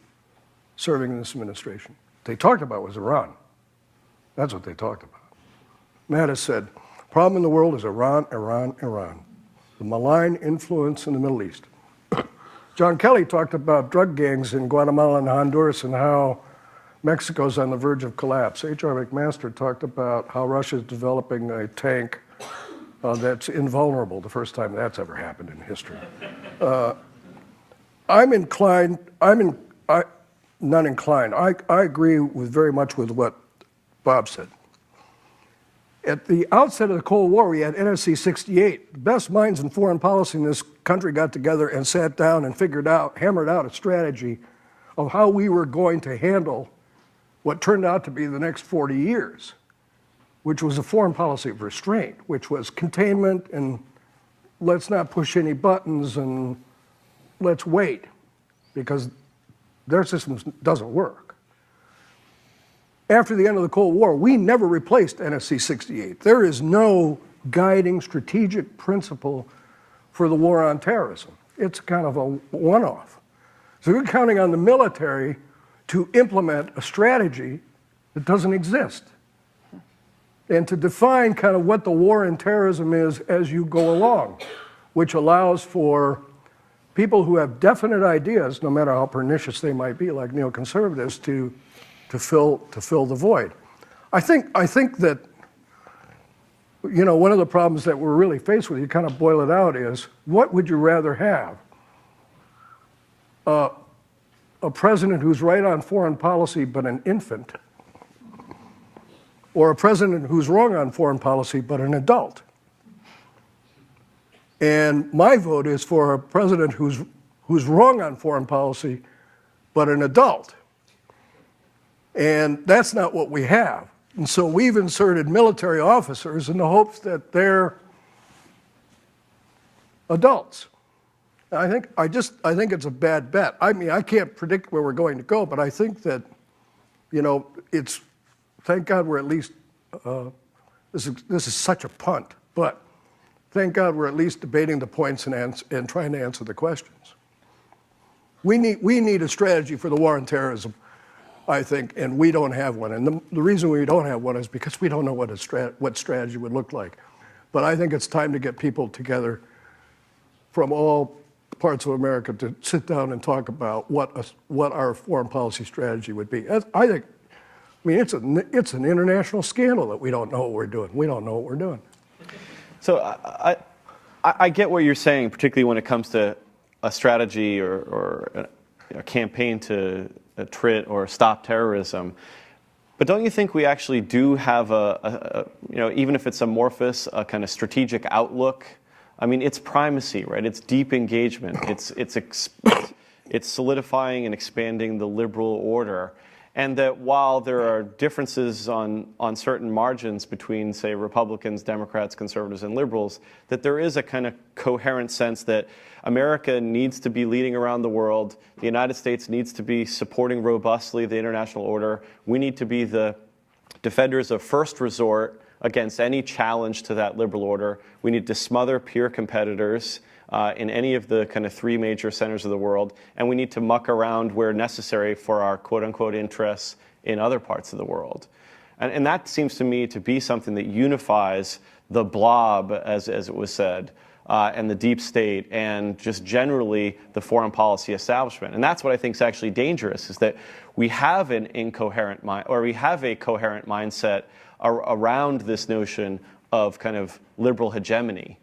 serving in this administration. They talked about was Iran. That's what they talked about. Mattis said, problem in the world is Iran, Iran, Iran. The malign influence in the Middle East. John Kelly talked about drug gangs in Guatemala and Honduras and how Mexico's on the verge of collapse. H.R. McMaster talked about how Russia's developing a tank that's invulnerable, the first time that's ever happened in history. I agree very much with what Bob said. At the outset of the Cold War, we had NSC 68. The best minds in foreign policy in this country got together and sat down and hammered out a strategy of how we were going to handle what turned out to be the next 40 years, which was a foreign policy of restraint, which was containment and let's not push any buttons and let's wait, because their system doesn't work. After the end of the Cold War, we never replaced NSC 68. There is no guiding strategic principle for the war on terrorism. It's kind of a one-off. So we're counting on the military to implement a strategy that doesn't exist and to define kind of what the war on terrorism is as you go along, which allows for people who have definite ideas, no matter how pernicious they might be, like neoconservatives, to fill the void. I think that one of the problems that we're really faced with, you kind of boil it out, is what would you rather have? A president who's right on foreign policy but an infant, or a president who's wrong on foreign policy but an adult? And my vote is for a president who's wrong on foreign policy but an adult. And that's not what we have. And so we've inserted military officers in the hopes that they're adults. I think it's a bad bet. I mean, I can't predict where we're going to go, but I think that, thank God we're at least, this is such a punt, but thank God we're at least debating the points and trying to answer the questions. We need a strategy for the war on terrorism, I think, and we don't have one. And the reason we don't have one is because we don't know what strategy would look like. But I think it's time to get people together from all parts of America to sit down and talk about what our foreign policy strategy would be. It's an international scandal that we don't know what we're doing. We don't know what we're doing. So I get what you're saying, particularly when it comes to a strategy or a campaign to attrit or stop terrorism. But don't you think we actually do have even if it's amorphous, a kind of strategic outlook? I mean, it's primacy, right? It's deep engagement. it's solidifying and expanding the liberal order. And that while there are differences on certain margins between, say, Republicans, Democrats, conservatives, and liberals, that there is a kind of coherent sense that America needs to be leading around the world. The United States needs to be supporting robustly the international order. We need to be the defenders of first resort against any challenge to that liberal order. We need to smother peer competitors in any of the kind of three major centers of the world, and we need to muck around where necessary for our quote-unquote interests in other parts of the world. And that seems to me to be something that unifies the blob, as it was said, and the deep state, and just generally the foreign policy establishment. And that's what I think is actually dangerous, is that we have an incoherent mind, or we have a coherent mindset around this notion of kind of liberal hegemony.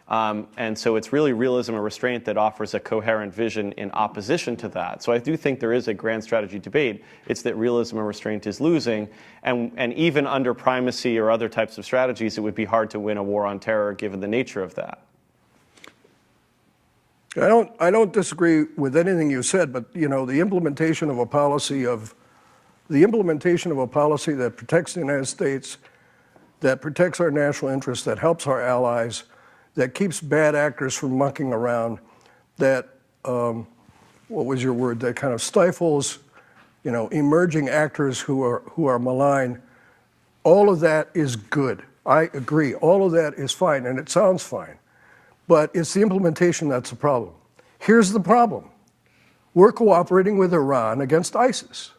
And so it's really realism and restraint that offers a coherent vision in opposition to that. So I do think there is a grand strategy debate. It's that realism and restraint is losing. And even under primacy or other types of strategies, it would be hard to win a war on terror given the nature of that. I don't disagree with anything you said, but the implementation of a policy that protects the United States, that protects our national interests, that helps our allies, that keeps bad actors from mucking around, that what was your word? That kind of stifles, emerging actors who are malign. All of that is good. I agree. All of that is fine, and it sounds fine. But it's the implementation that's the problem. Here's the problem. We're cooperating with Iran against ISIS.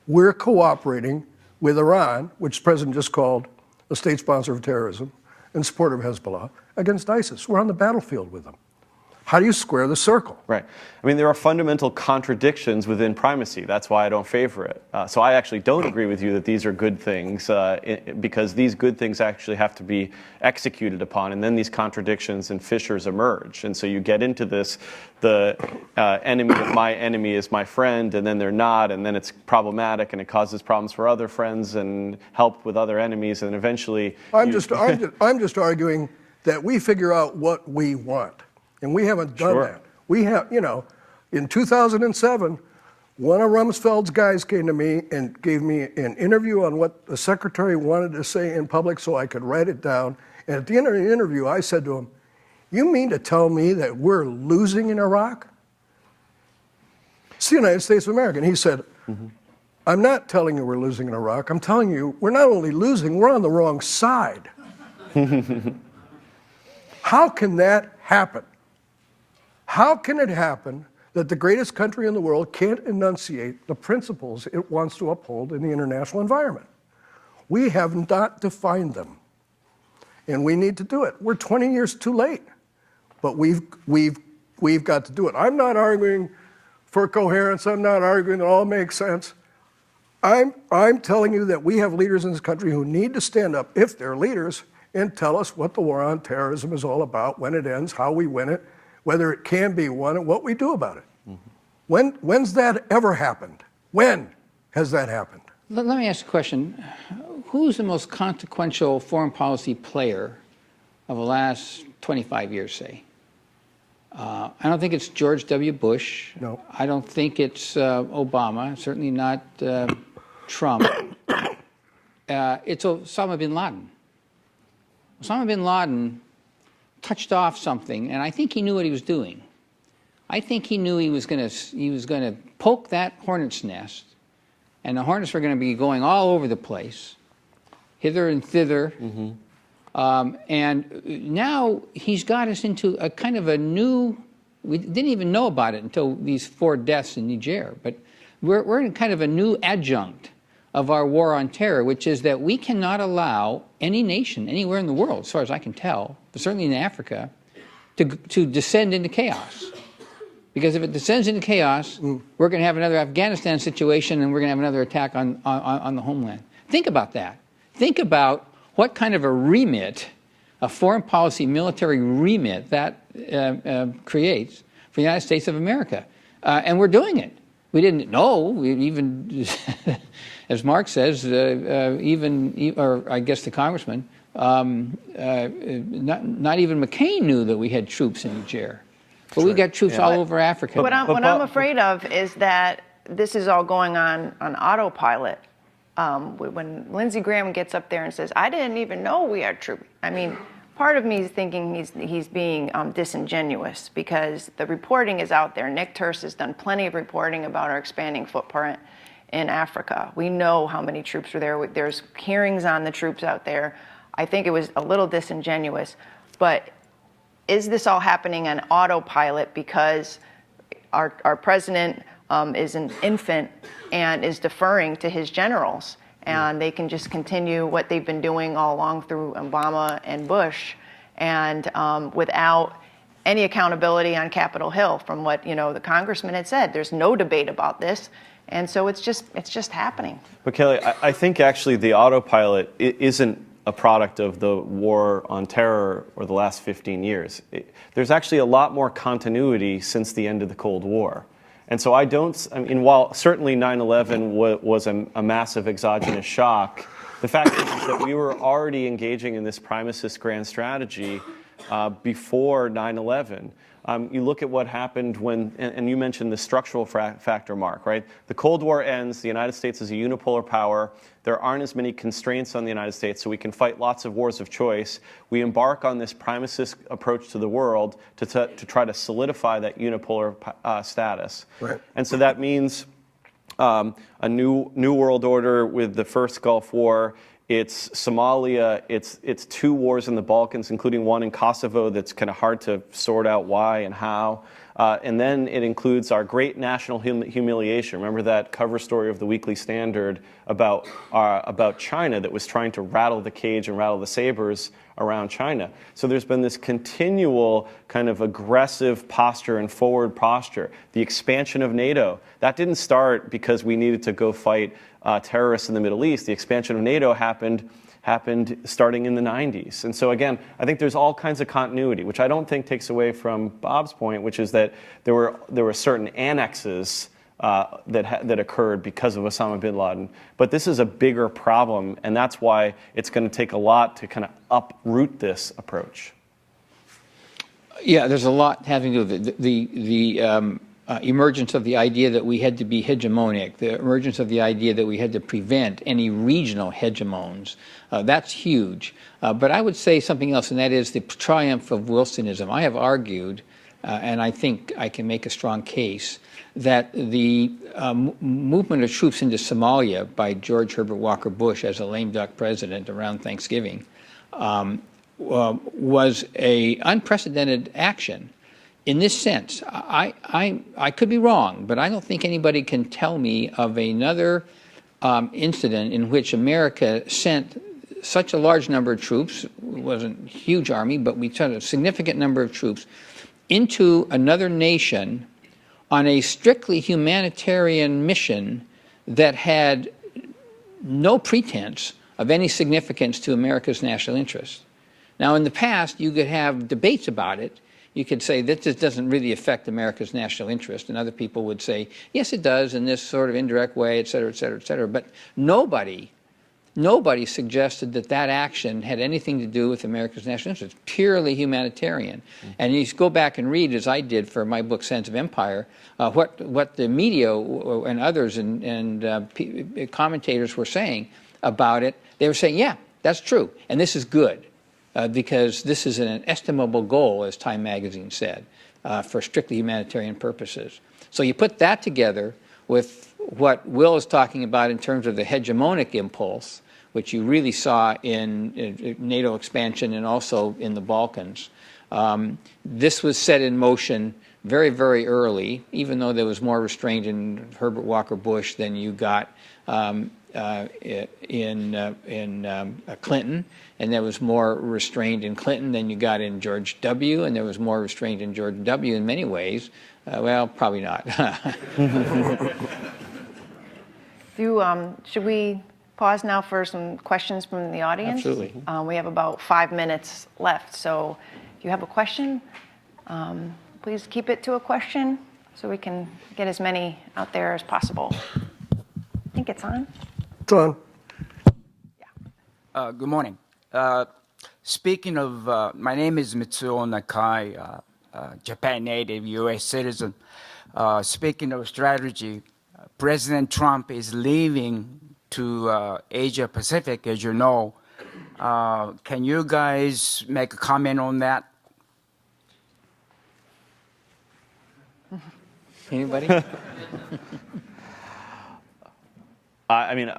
We're cooperating with Iran, which the president just called a state sponsor of terrorism, in support of Hezbollah, against ISIS. We're on the battlefield with them. How do you square the circle? Right. I mean, there are fundamental contradictions within primacy. That's why I don't favor it. So I actually don't agree with you that these are good things, because these good things actually have to be executed upon, and then these contradictions and fissures emerge. And so you get into this, the enemy of my enemy is my friend, and then they're not, and then it's problematic, and it causes problems for other friends and help with other enemies, and eventually... I'm just arguing that we figure out what we want. And we haven't done that. We have, in 2007, one of Rumsfeld's guys came to me and gave me an interview on what the secretary wanted to say in public so I could write it down. And at the end of the interview, I said to him, "You mean to tell me that we're losing in Iraq?" It's the United States of America. And he said, "I'm not telling you we're losing in Iraq. I'm telling you we're not only losing, we're on the wrong side." How can that happen? How can it happen that the greatest country in the world can't enunciate the principles it wants to uphold in the international environment? We have not defined them, and we need to do it. We're 20 years too late, but we've got to do it. I'm not arguing for coherence. I'm not arguing that all makes sense. I'm telling you that we have leaders in this country who need to stand up, if they're leaders, and tell us what the war on terrorism is all about, when it ends, how we win it, whether it can be won, and what we do about it. When's that ever happened? When has that happened? Let me ask a question. Who's the most consequential foreign policy player of the last 25 years, say? I don't think it's George W. Bush. No. I don't think it's Obama, certainly not Trump. It's Osama bin Laden. Osama bin Laden touched off something, and I think he knew what he was doing. I think he knew he was going to poke that hornet's nest, and the hornets were going to be going all over the place, hither and thither. And now he's got us into a kind of a new. We didn't even know about it until these 4 deaths in Niger, but we're in kind of a new adjunct of our war on terror, which is that we cannot allow any nation anywhere in the world, as far as I can tell, but certainly in Africa, to descend into chaos. Because if it descends into chaos, we're going to have another Afghanistan situation, and we're going to have another attack on the homeland. Think about that. Think about what kind of a remit, a foreign policy military remit that creates for the United States of America. And we're doing it. We didn't know. We even, as Mark says, or I guess the congressman, not even McCain knew that we had troops in Niger. But we got troops all over Africa. What I'm afraid of is that this is all going on autopilot. When Lindsey Graham gets up there and says, "I didn't even know we had troops," I mean, part of me is thinking he's being disingenuous because the reporting is out there. Nick Turse has done plenty of reporting about our expanding footprint in Africa. We know how many troops are there. There's hearings on the troops out there. I think it was a little disingenuous, but is this all happening on autopilot because our president is an infant and is deferring to his generals, and they can just continue what they've been doing all along through Obama and Bush, and without any accountability on Capitol Hill from what the congressman had said? There's no debate about this, and so it's just happening. But Kelley, I think actually the autopilot isn't a product of the war on terror or the last 15 years. There's actually a lot more continuity since the end of the Cold War. And so while certainly 9/11 was a massive exogenous shock, the fact is that we were already engaging in this primacist grand strategy before 9/11. You look at what happened and you mentioned the structural factor, Mark, right? The Cold War ends, the United States is a unipolar power, there aren't as many constraints on the United States, so we can fight lots of wars of choice. We embark on this primacist approach to the world to try to solidify that unipolar status. Right. And so that means a new world order with the first Gulf War. It's Somalia, it's two wars in the Balkans, including one in Kosovo that's kind of hard to sort out why and how. And then it includes our great national humiliation. Remember that cover story of the Weekly Standard about China that was trying to rattle the cage and rattle the sabers around China. So there's been this continual kind of aggressive posture and forward posture. The expansion of NATO, that didn't start because we needed to go fight terrorists in the Middle East. The expansion of NATO happened starting in the 90s. And so again, I think there's all kinds of continuity, which I don't think takes away from Bob's point, which is that there were certain annexes that occurred because of Osama bin Laden. But this is a bigger problem, and that's why it's going to take a lot to kind of uproot this approach. Yeah, there's a lot having to do with the emergence of the idea that we had to be hegemonic, the emergence of the idea that we had to prevent any regional hegemons. That's huge. But I would say something else, and that is the triumph of Wilsonism. I have argued, and I think I can make a strong case, that the movement of troops into Somalia by George Herbert Walker Bush as a lame duck president around Thanksgiving was an unprecedented action. In this sense, I could be wrong, but I don't think anybody can tell me of another incident in which America sent such a large number of troops. It wasn't a huge army, but we sent a significant number of troops into another nation on a strictly humanitarian mission that had no pretense of any significance to America's national interest. Now, in the past, you could have debates about it. You could say that this doesn't really affect America's national interest, and other people would say, yes, it does in this sort of indirect way, et cetera, et cetera, et cetera. But nobody suggested that action had anything to do with America's national interest. It's purely humanitarian. Mm-hmm. And you go back and read, as I did for my book, Sense of Empire, what the media and others and commentators were saying about it. They were saying, yeah, that's true, and this is good. Because this is an estimable goal, as Time magazine said, for strictly humanitarian purposes. So you put that together with what Will is talking about in terms of the hegemonic impulse, which you really saw in NATO expansion and also in the Balkans. This was set in motion very, very early, even though there was more restraint in Herbert Walker Bush than you got in Clinton, and there was more restraint in Clinton than you got in George W., and there was more restraint in George W. in many ways. Well, probably not. Should we pause now for some questions from the audience? Absolutely. We have about 5 minutes left, so if you have a question, please keep it to a question so we can get as many out there as possible. I think it's on. It's on. Good morning. Speaking of, my name is Mitsuo Nakai. Japan native U.S. citizen. Speaking of strategy, President Trump is leaving to Asia Pacific, as you know. Can you guys make a comment on that? Anybody? I mean,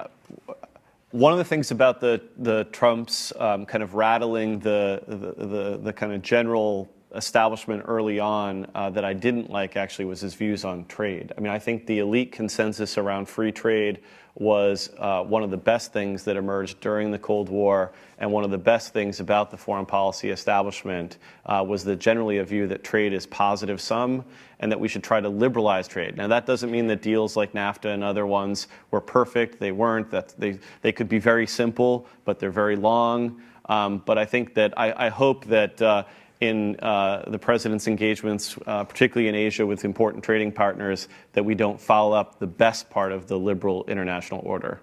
one of the things about the Trumps kind of rattling the kind of general establishment early on that I didn't like actually was his views on trade. I mean, I think the elite consensus around free trade was one of the best things that emerged during the Cold War, and one of the best things about the foreign policy establishment was generally a view that trade is positive sum and that we should try to liberalize trade. Now, that doesn't mean that deals like NAFTA and other ones were perfect. They weren't. That they could be very simple, but they're very long. But I think that I hope that in the president's engagements, particularly in Asia with important trading partners, that we don't foul up the best part of the liberal international order.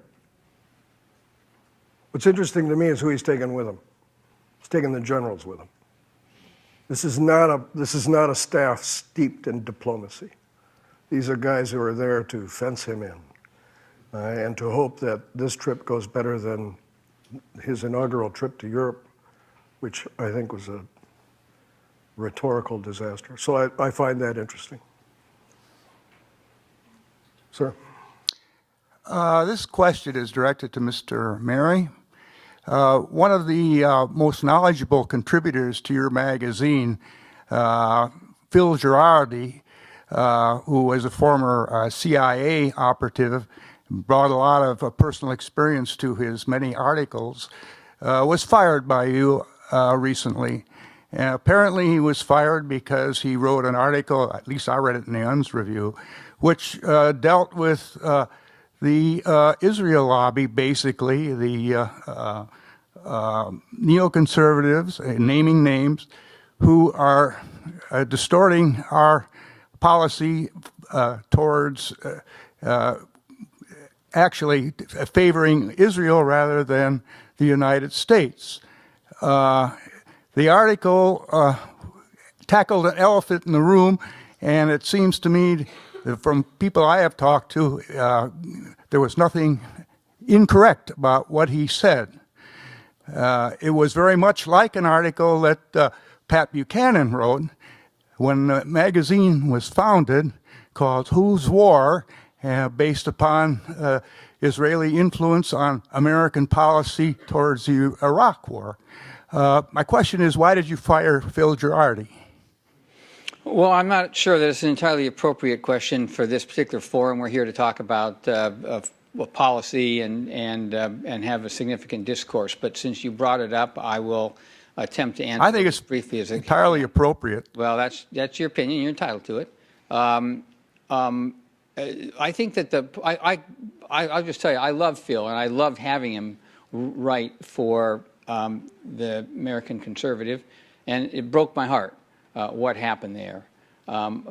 What's interesting to me is who he's taking with him. He's taking the generals with him. This is not a staff steeped in diplomacy. These are guys who are there to fence him in, and to hope that this trip goes better than his inaugural trip to Europe, which I think was a rhetorical disaster. So I find that interesting. Sir? This question is directed to Mr. Mary. One of the most knowledgeable contributors to your magazine, Phil Girardi, who was a former CIA operative, brought a lot of personal experience to his many articles, was fired by you recently. And apparently he was fired because he wrote an article, at least I read it in the UN's review, which dealt with the Israel lobby, basically, the neoconservatives, naming names, who are distorting our policy towards actually favoring Israel rather than the United States. The article tackled an elephant in the room, and it seems to me that from people I have talked to, there was nothing incorrect about what he said. It was very much like an article that Pat Buchanan wrote when the magazine was founded, called Whose War?, based upon Israeli influence on American policy towards the Iraq War. My question is, why did you fire Phil Girardi? Well, I'm not sure that it's an entirely appropriate question for this particular forum. We're here to talk about policy and have a significant discourse. But since you brought it up, I will attempt to answer. I think it's briefly as entirely appropriate. Well, that's your opinion. You're entitled to it. I think that I'll just tell you, I love Phil, and I love having him write for the American Conservative, and it broke my heart what happened there. And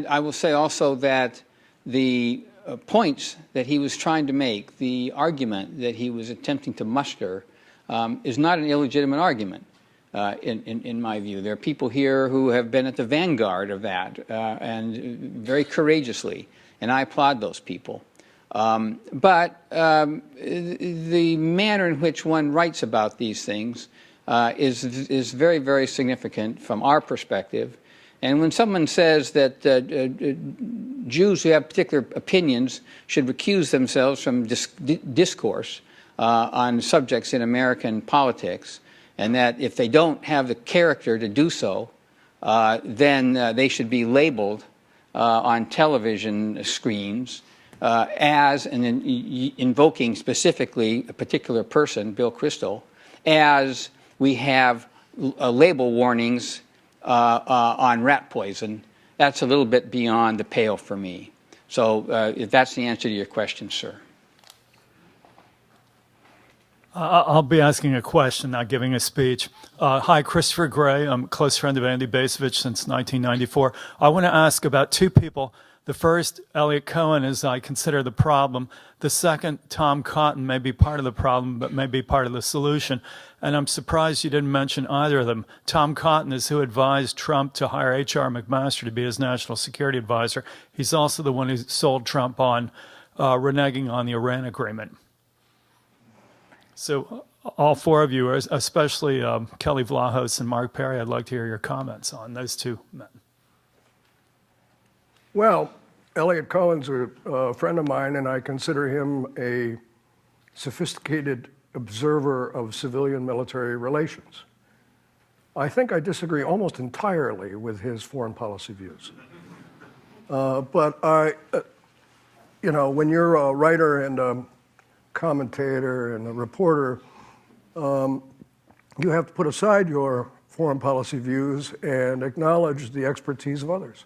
I will say also that the points that he was trying to make, the argument that he was attempting to muster, is not an illegitimate argument. In my view, there are people here who have been at the vanguard of that, and very courageously, and I applaud those people. But the manner in which one writes about these things is very, very significant from our perspective. And when someone says that Jews who have particular opinions should recuse themselves from discourse on subjects in American politics, and that if they don't have the character to do so, then they should be labeled on television screens as, and invoking specifically a particular person, Bill Kristol, as we have label warnings on rat poison. That's a little bit beyond the pale for me. So if that's the answer to your question, sir. I'll be asking a question, not giving a speech. Hi, Christopher Gray. I'm a close friend of Andy Bacevich since 1994. I want to ask about two people The first, Elliot Cohen, is I consider the problem. The second, Tom Cotton, may be part of the problem, but may be part of the solution. And I'm surprised you didn't mention either of them. Tom Cotton is who advised Trump to hire H.R. McMaster to be his national security advisor. He's also the one who sold Trump on reneging on the Iran agreement. So all four of you, especially Kelley Vlahos and Mark Perry, I'd like to hear your comments on those two men. Well, Elliot Cohen's a friend of mine, and I consider him a sophisticated observer of civilian-military relations. I think I disagree almost entirely with his foreign policy views. But you know, when you're a writer and a commentator and a reporter, you have to put aside your foreign policy views and acknowledge the expertise of others.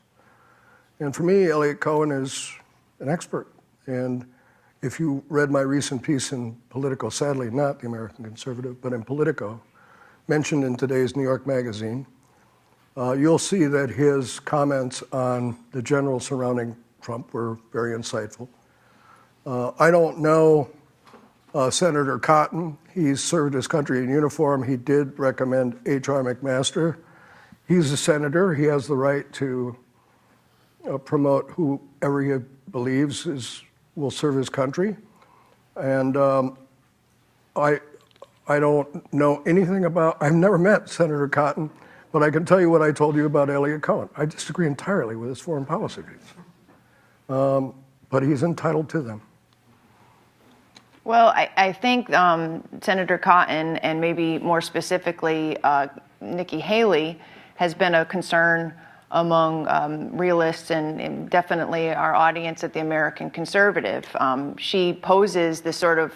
And for me, Elliot Cohen is an expert. And if you read my recent piece in Politico, sadly not the American Conservative, but in Politico, mentioned in today's New York Magazine, you'll see that his comments on the general surrounding Trump were very insightful. I don't know Senator Cotton. He's served his country in uniform. He did recommend H.R. McMaster. He's a senator. He has the right to promote whoever he believes will serve his country. And I don't know anything about, I've never met Senator Cotton, but I can tell you what I told you about Elliot Cohen. I disagree entirely with his foreign policy views. But he's entitled to them. Well, I think Senator Cotton, and maybe more specifically Nikki Haley, has been a concern among realists and definitely our audience at the American Conservative. She poses this sort of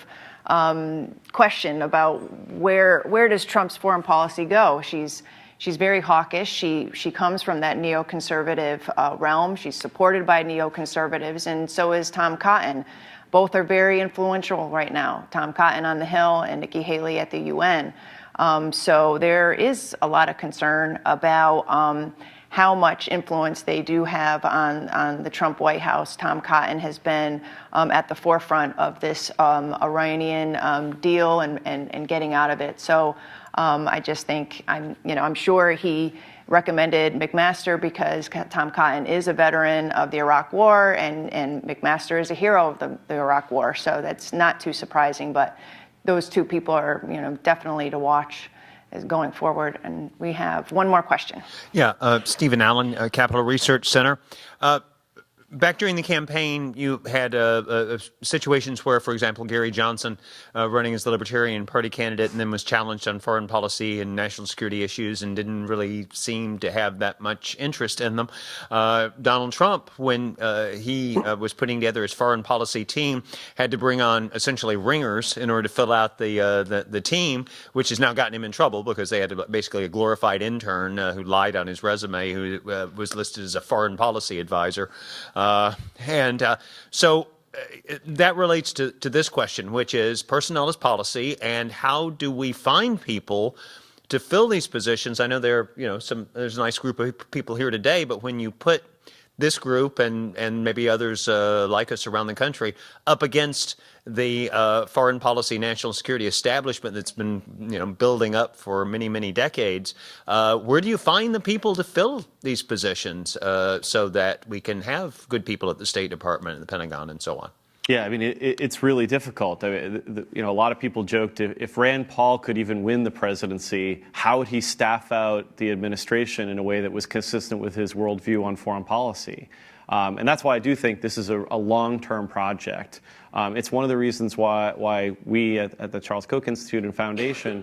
question about where does Trump's foreign policy go? She's very hawkish. She comes from that neoconservative realm. She's supported by neoconservatives, and so is Tom Cotton. Both are very influential right now. Tom Cotton on the Hill and Nikki Haley at the UN. So there is a lot of concern about how much influence they do have on the Trump White House. Tom Cotton has been at the forefront of this Iranian deal and getting out of it. So I just think I'm sure he recommended McMaster because Tom Cotton is a veteran of the Iraq War and McMaster is a hero of the Iraq War. So that's not too surprising. But those two people are definitely to watch as going forward. And we have one more question. Yeah, Stephen Allen, Capital Research Center. Back during the campaign, you had situations where, for example, Gary Johnson running as the Libertarian Party candidate and then was challenged on foreign policy and national security issues and didn't really seem to have that much interest in them. Donald Trump, when he was putting together his foreign policy team, had to bring on essentially ringers in order to fill out the team, which has now gotten him in trouble because they had basically a glorified intern who lied on his resume, who was listed as a foreign policy advisor. So that relates to this question, which is personnel is policy, and how do we find people to fill these positions? I know there's a nice group of people here today, but when you put this group and maybe others like us around the country up against the foreign policy, national security establishment that's been building up for many, many decades, where do you find the people to fill these positions so that we can have good people at the State Department and the Pentagon and so on? Yeah, I mean, it's really difficult. I mean, a lot of people joked if Rand Paul could even win the presidency, how would he staff out the administration in a way that was consistent with his worldview on foreign policy? And that's why I do think this is a long-term project. It's one of the reasons why we at the Charles Koch Institute and Foundation,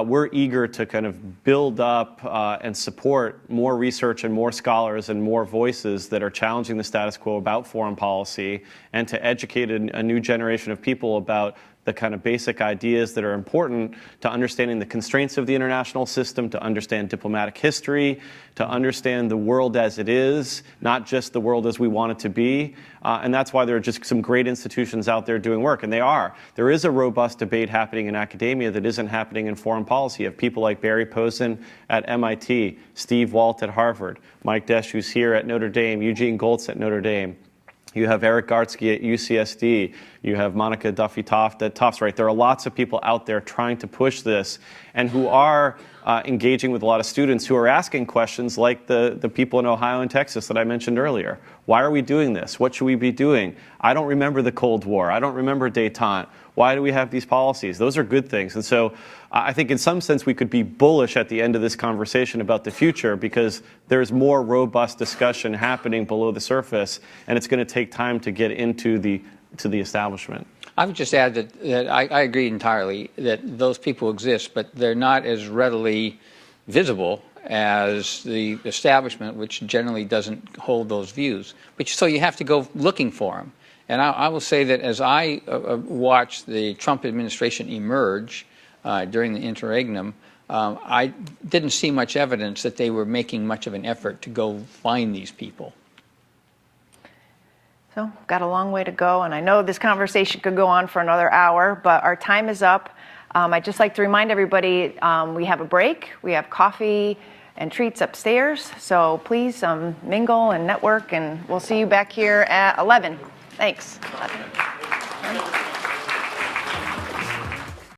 we're eager to kind of build up and support more research and more scholars and more voices that are challenging the status quo about foreign policy, and to educate a new generation of people about the kind of basic ideas that are important to understanding the constraints of the international system, to understand diplomatic history, to understand the world as it is, not just the world as we want it to be. And that's why there are just some great institutions consortiums out there doing work, and they are. There is a robust debate happening in academia that isn't happening in foreign policy. You have people like Barry Posen at MIT, Steve Walt at Harvard, Mike Desch, who's here at Notre Dame, Eugene Goltz at Notre Dame. You have Eric Gartsky at UCSD. You have Monica Duffy-Toft at Tufts, right? There are lots of people out there trying to push this and who are engaging with a lot of students who are asking questions like the people in Ohio and Texas that I mentioned earlier. Why are we doing this? What should we be doing? I don't remember the Cold War. I don't remember détente. Why do we have these policies? Those are good things. And so I think in some sense we could be bullish at the end of this conversation about the future because there's more robust discussion happening below the surface, and it's going to take time to get into the establishment. I would just add that I agree entirely that those people exist, but they're not as readily visible as the establishment, which generally doesn't hold those views. But so you have to go looking for them. And I will say that as I watched the Trump administration emerge during the interregnum, I didn't see much evidence that they were making much of an effort to go find these people. So, got a long way to go, and I know this conversation could go on for another hour, but our time is up. I'd just like to remind everybody we have a break. We have coffee and treats upstairs, so please mingle and network, and we'll see you back here at 11. Thanks. 11.